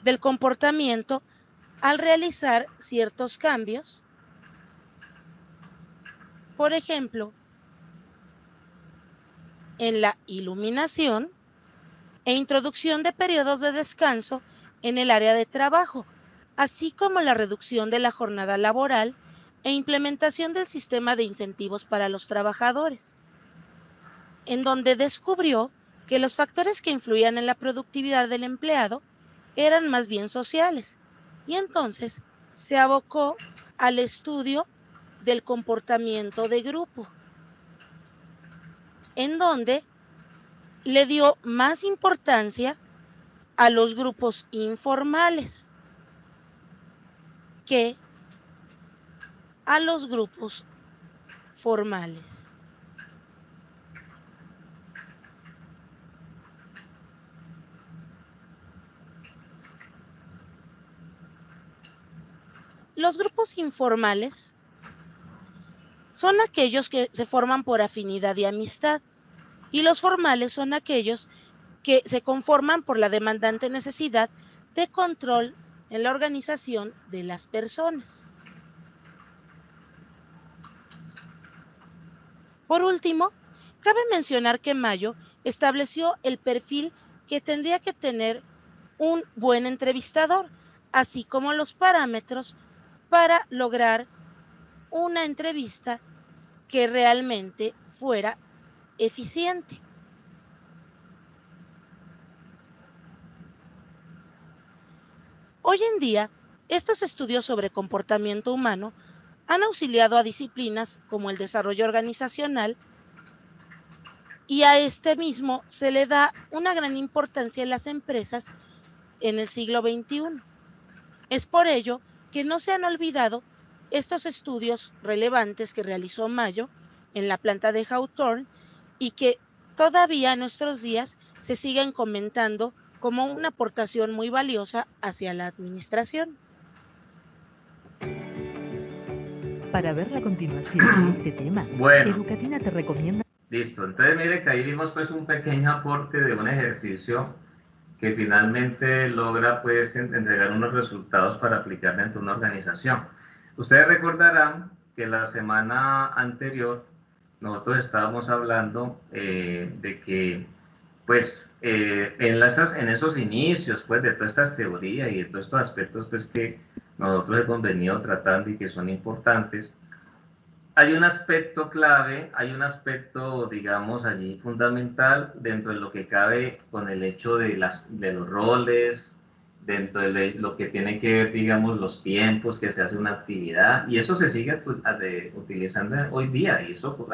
del comportamiento al realizar ciertos cambios. Por ejemplo, en la iluminación e introducción de periodos de descanso en el área de trabajo, así como la reducción de la jornada laboral e implementación del sistema de incentivos para los trabajadores, en donde descubrió que los factores que influían en la productividad del empleado eran más bien sociales, y entonces se abocó al estudio del comportamiento de grupo, en donde le dio más importancia a los grupos informales que a los grupos formales. Los grupos informales son aquellos que se forman por afinidad y amistad, y los formales son aquellos que se conforman por la demandante necesidad de control en la organización de las personas. Por último, cabe mencionar que Mayo estableció el perfil que tendría que tener un buen entrevistador, así como los parámetros para lograr una entrevista que realmente fuera eficiente. Hoy en día, estos estudios sobre comportamiento humano han auxiliado a disciplinas como el desarrollo organizacional y a este mismo se le da una gran importancia en las empresas en el siglo XXI. Es por ello que no se han olvidado estos estudios relevantes que realizó Mayo en la planta de Hawthorne y que todavía en nuestros días se siguen comentando como una aportación muy valiosa hacia la administración. Para ver la continuación de este tema, Bueno. Educatina te recomienda... Listo, entonces mire que ahí vimos pues un pequeño aporte de un ejercicio que finalmente logra pues entregar unos resultados para aplicar dentro de una organización. Ustedes recordarán que la semana anterior nosotros estábamos hablando de que pues en esos inicios pues de todas estas teorías y de todos estos aspectos pues que nosotros hemos venido tratando y que son importantes, hay un aspecto clave, hay un aspecto, digamos, allí fundamental dentro de lo que cabe con el hecho de los roles, dentro de lo que tiene que ver, digamos, los tiempos que se hace una actividad, y eso se sigue pues, utilizando hoy día, y eso pues,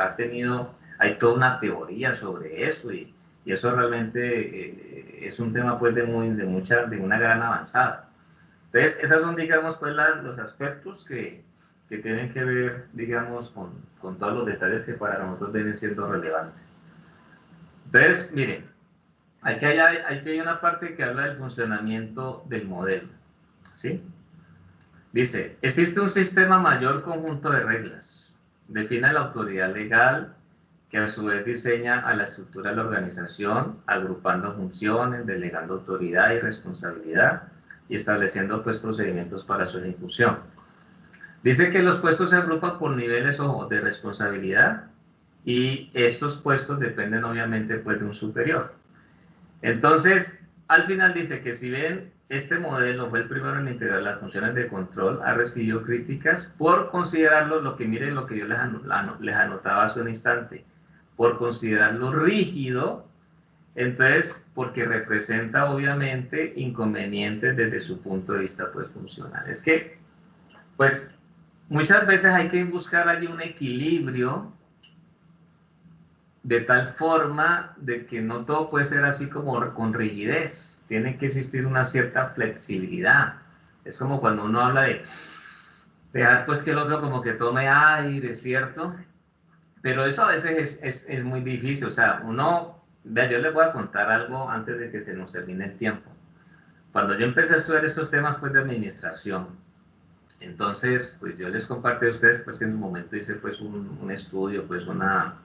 hay toda una teoría sobre eso, y eso realmente es un tema pues de una gran avanzada. Entonces, esas son, digamos, pues los aspectos que tienen que ver, digamos, con todos los detalles que para nosotros vienen siendo relevantes. Entonces, miren, aquí hay una parte que habla del funcionamiento del modelo, ¿sí? Dice, existe un sistema mayor conjunto de reglas, define la autoridad legal, que a su vez diseña a la estructura de la organización, agrupando funciones, delegando autoridad y responsabilidad, y estableciendo pues procedimientos para su ejecución. Dice que los puestos se agrupan por niveles de responsabilidad y estos puestos dependen obviamente pues de un superior. Entonces, al final dice que si bien este modelo fue el primero en integrar las funciones de control, ha recibido críticas por considerarlo, miren lo que yo les anotaba hace un instante, por considerarlo rígido, entonces porque representa obviamente inconvenientes desde su punto de vista pues funcional. Es que, pues, muchas veces hay que buscar allí un equilibrio de tal forma de que no todo puede ser así como con rigidez. Tiene que existir una cierta flexibilidad. Es como cuando uno habla de dejar pues que el otro como que tome aire, ¿cierto? Pero eso a veces es muy difícil. O sea, yo les voy a contar algo antes de que se nos termine el tiempo. Cuando yo empecé a estudiar estos temas pues de administración, entonces, pues yo les compartí a ustedes pues que en un momento hice pues un estudio, pues una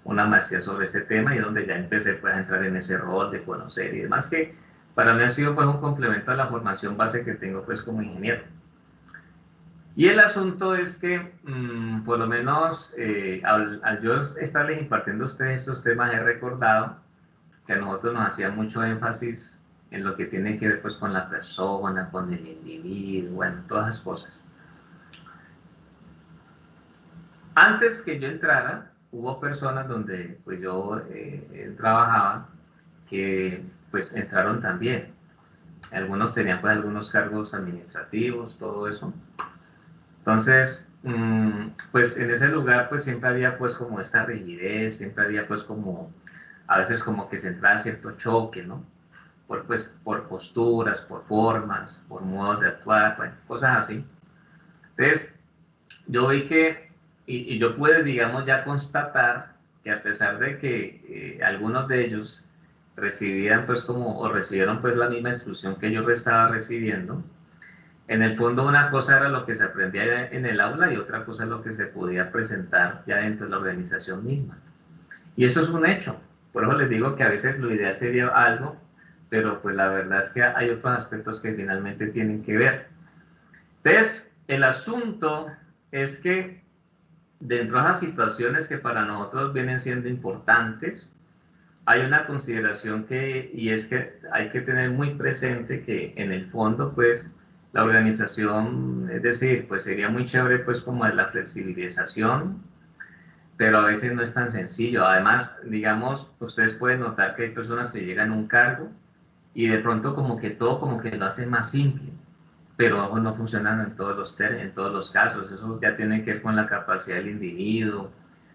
maestría sobre ese tema y donde ya empecé pues a entrar en ese rol de conocer y demás que para mí ha sido pues un complemento a la formación base que tengo pues como ingeniero. Y el asunto es que, por lo menos, al yo estarles impartiendo a ustedes estos temas, he recordado que a nosotros nos hacía mucho énfasis en lo que tiene que ver pues con la persona, con el individuo, bueno, todas esas cosas. Antes que yo entrara, hubo personas donde pues yo trabajaba que pues entraron también. Algunos tenían pues algunos cargos administrativos, todo eso. Entonces, pues en ese lugar pues siempre había pues como esta rigidez, siempre había pues como, a veces como que se entraba cierto choque, ¿no? Por posturas, por formas, por modos de actuar, bueno, cosas así. Entonces, yo vi que, y yo pude, digamos, ya constatar que a pesar de que algunos de ellos recibían pues como, o recibieron pues la misma instrucción que yo estaba recibiendo, en el fondo una cosa era lo que se aprendía en el aula y otra cosa es lo que se podía presentar ya dentro de la organización misma. Y eso es un hecho. Por eso les digo que a veces lo ideal sería algo, pero pues la verdad es que hay otros aspectos que finalmente tienen que ver. Entonces, el asunto es que dentro de las situaciones que para nosotros vienen siendo importantes, hay una consideración y es que hay que tener muy presente que en el fondo, pues, la organización, es decir, pues sería muy chévere, pues, como de la flexibilización, pero a veces no es tan sencillo. Además, digamos, ustedes pueden notar que hay personas que llegan a un cargo y de pronto como que todo como que lo hacen más simple. pero ojo, no funcionan en en todos los casos. Eso ya tiene que ver con la capacidad del individuo,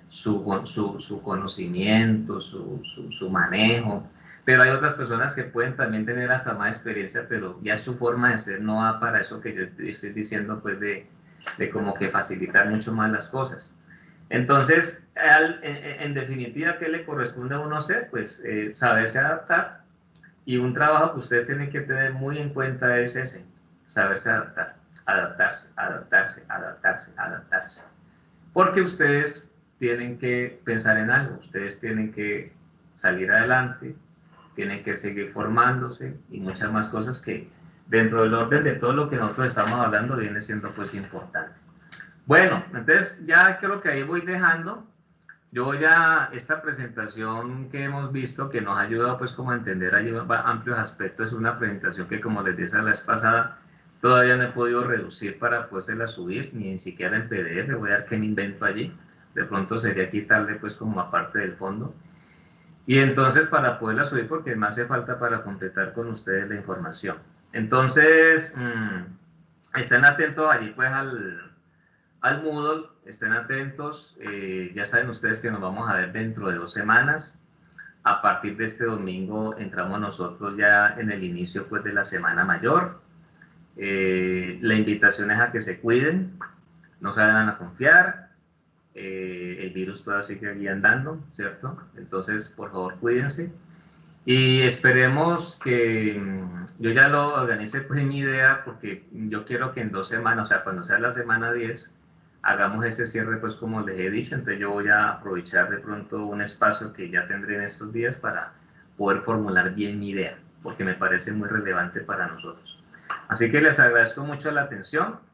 su conocimiento, su manejo. Pero hay otras personas que pueden también tener hasta más experiencia, pero ya su forma de ser no va para eso que yo estoy diciendo, pues de como que facilitar mucho más las cosas. Entonces, en definitiva, ¿qué le corresponde a uno hacer? Pues saberse adaptar, y un trabajo que ustedes tienen que tener muy en cuenta es ese, saberse adaptar, adaptarse, adaptarse, adaptarse, adaptarse. Porque ustedes tienen que pensar en algo, ustedes tienen que salir adelante, tienen que seguir formándose y muchas más cosas que dentro del orden de todo lo que nosotros estamos hablando viene siendo pues importante. Bueno, entonces ya creo que ahí voy dejando. Yo ya esta presentación que hemos visto, que nos ha ayudado pues como a entender amplios aspectos, es una presentación que, como les dije la vez pasada, todavía no he podido reducir para podérsela subir, ni siquiera en PDF. Voy a ver qué me invento allí. De pronto sería quitarle pues como aparte del fondo. Y entonces para poderla subir, porque me hace falta para completar con ustedes la información. Entonces, estén atentos allí pues al Moodle, estén atentos. Ya saben ustedes que nos vamos a ver dentro de 2 semanas. A partir de este domingo entramos nosotros ya en el inicio pues de la Semana Mayor. La invitación es a que se cuiden, no se vayan a confiar. El virus todavía sigue aquí andando, ¿cierto? Entonces, por favor, cuídense. Y esperemos que yo ya lo organice pues mi idea, porque yo quiero que en 2 semanas, o sea, cuando sea la semana 10, hagamos ese cierre pues como les he dicho. Entonces yo voy a aprovechar de pronto un espacio que ya tendré en estos días para poder formular bien mi idea, porque me parece muy relevante para nosotros. Así que les agradezco mucho la atención.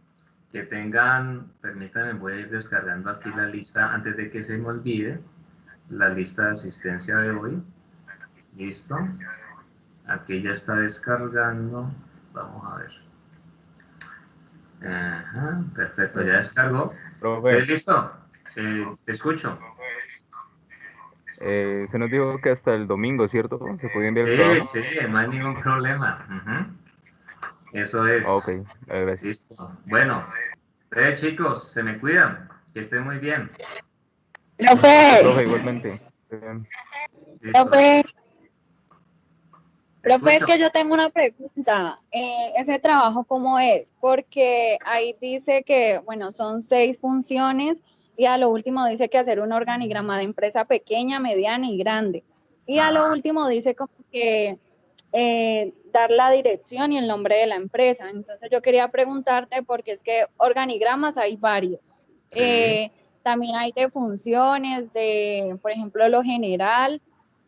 Que tengan, permítanme, voy a ir descargando aquí la lista antes de que se me olvide, la lista de asistencia de hoy. Listo. Aquí ya está descargando. Vamos a ver. Ajá, perfecto, ya descargó. Profe, ¿Listo? Te escucho. se nos dijo que hasta el domingo, ¿cierto? ¿Se podía enviar Sí, el trabajo? sí, no hay ningún problema. Eso Ah, ok, es. gracias. Listo. Bueno, chicos, se me cuidan. Que estén muy bien. Listo, profe, Profe, igualmente. Listo. profe, profe, es Escucho. que yo tengo una pregunta. ¿Ese trabajo cómo es? Porque ahí dice que, bueno, son 6 funciones y a lo último dice que hacer un organigrama de empresa pequeña, mediana y grande. Y a lo Ajá. último dice como que dar la dirección y el nombre de la empresa. Entonces yo quería preguntarte, porque es que organigramas hay varios. Sí. También hay de funciones, de, por ejemplo, lo general.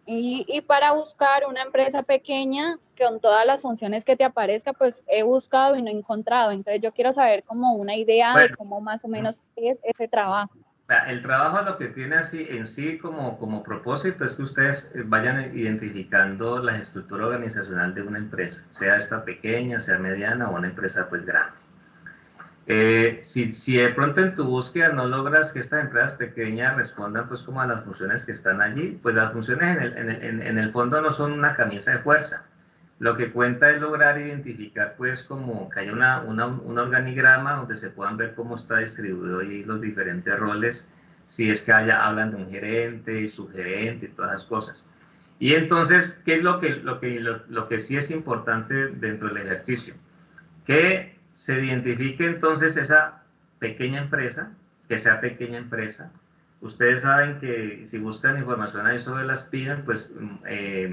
Y para buscar una empresa pequeña con todas las funciones que te aparezca, pues he buscado y no he encontrado. Entonces yo quiero saber como una idea de Bueno. cómo más o menos es ese trabajo. El trabajo lo que tiene así en sí como propósito es que ustedes vayan identificando la estructura organizacional de una empresa, sea esta pequeña, sea mediana o una empresa pues grande. Si de pronto en tu búsqueda no logras que estas empresas pequeñas respondan pues como a las funciones que están allí, pues las funciones en el fondo no son una camisa de fuerza. Lo que cuenta es lograr identificar pues como que haya un organigrama donde se puedan ver cómo está distribuido ahí los diferentes roles, si es que hablan de un gerente, subgerente y todas esas cosas. Y entonces, ¿qué es lo que sí es importante dentro del ejercicio? Que se identifique entonces esa pequeña empresa, que sea pequeña empresa. Ustedes saben que si buscan información ahí sobre las pymes, pues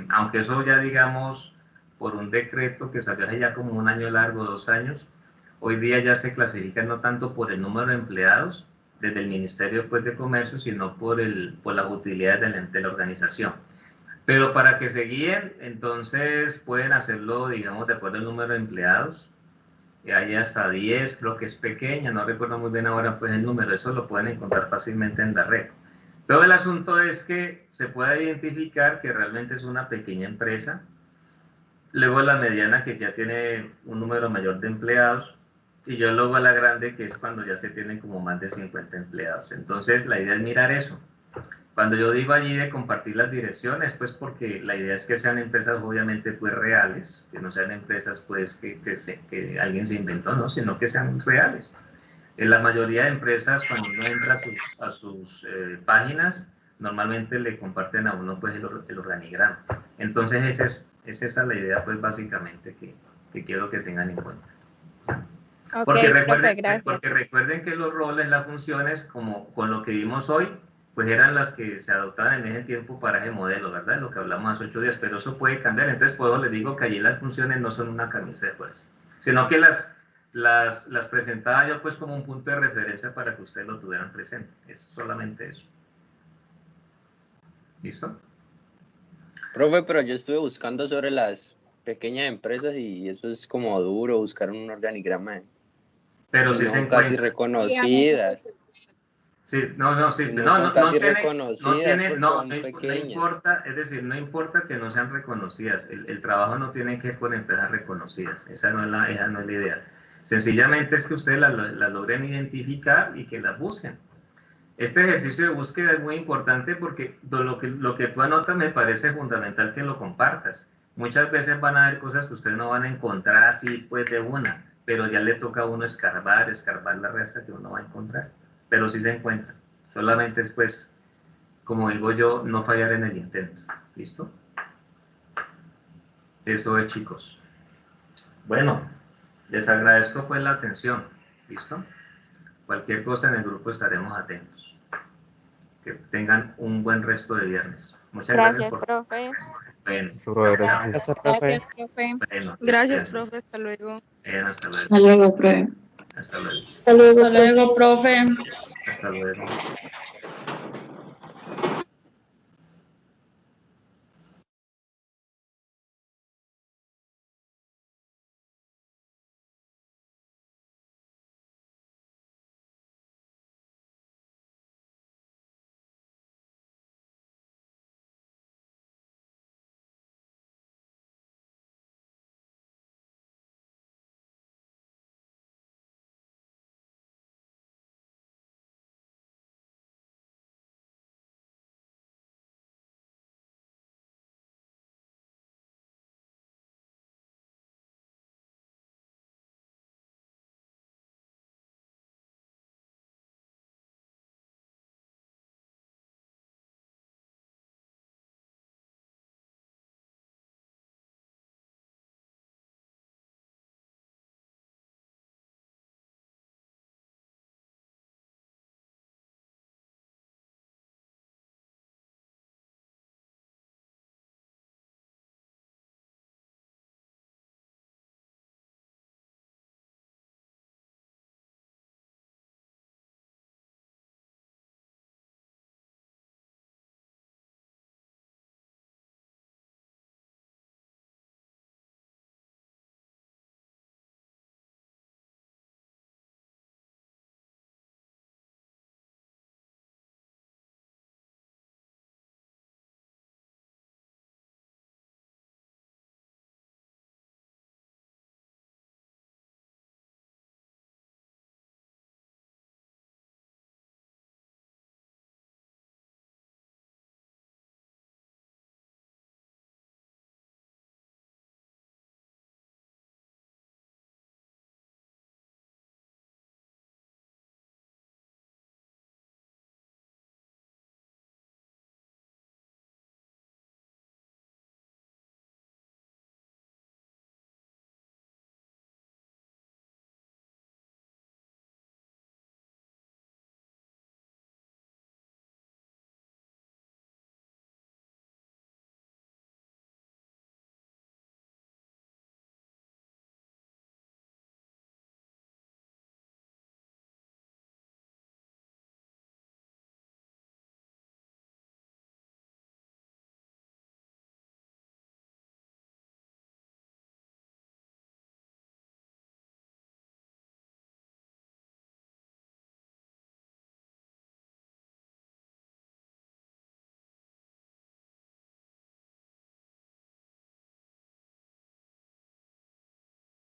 aunque eso ya digamos por un decreto que salió hace ya como un año largo, 2 años, hoy día ya se clasifican no tanto por el número de empleados desde el Ministerio pues, de Comercio, sino por las utilidades de la organización. Pero para que se guíen, entonces pueden hacerlo, digamos, de acuerdo al número de empleados. Hay hasta 10, creo que es pequeña, no recuerdo muy bien ahora pues el número, eso lo pueden encontrar fácilmente en la red. Pero el asunto es que se pueda identificar que realmente es una pequeña empresa, luego la mediana que ya tiene un número mayor de empleados, y yo luego la grande que es cuando ya se tienen como más de 50 empleados. Entonces la idea es mirar eso. Cuando yo digo allí de compartir las direcciones, pues porque la idea es que sean empresas obviamente pues reales, que no sean empresas pues que alguien se inventó, ¿no? Sino que sean reales. En la mayoría de empresas, cuando uno entra a sus páginas, normalmente le comparten a uno pues el organigrama. Entonces es esa la idea pues básicamente que quiero que tengan en cuenta. Ok, Porque profe, gracias. porque recuerden que los roles, las funciones, como con lo que vimos hoy, pues eran las que se adoptaban en ese tiempo para ese modelo, ¿verdad? Lo que hablamos hace 8 días, pero eso puede cambiar. Entonces, por eso les digo que allí las funciones no son una camisa de fuerza, sino que las presentaba yo pues como un punto de referencia para que ustedes lo tuvieran presente. Es solamente eso. ¿Listo? Profe, pero yo estuve buscando sobre las pequeñas empresas y eso es como duro buscar un organigrama. Pero sí No se son casi encuentra. reconocidas. Sí, no, sí, No no, son no, casi tiene, reconocidas porque no son pequeñas. importa, es decir, no importa que no sean reconocidas, el trabajo no tiene que ir por empresas reconocidas, esa no es la idea. Sencillamente es que ustedes las logren identificar y que las busquen. Este ejercicio de búsqueda es muy importante porque lo que tú anotas me parece fundamental que lo compartas. Muchas veces van a haber cosas que ustedes no van a encontrar así pues de una, pero ya le toca a uno escarbar la resta que uno va a encontrar. Pero sí se encuentran. Solamente es pues, como digo yo, no fallar en el intento. ¿Listo? Eso es, chicos. Bueno, les agradezco pues la atención. ¿Listo? Cualquier cosa en el grupo estaremos atentos. Que tengan un buen resto de viernes. Muchas gracias por... profe. Bueno, Gracias. Gracias, profe. bueno, Gracias, profe. Hasta luego. Hasta Hasta luego. luego, profe. Hasta luego. Hasta luego, profe. Hasta luego.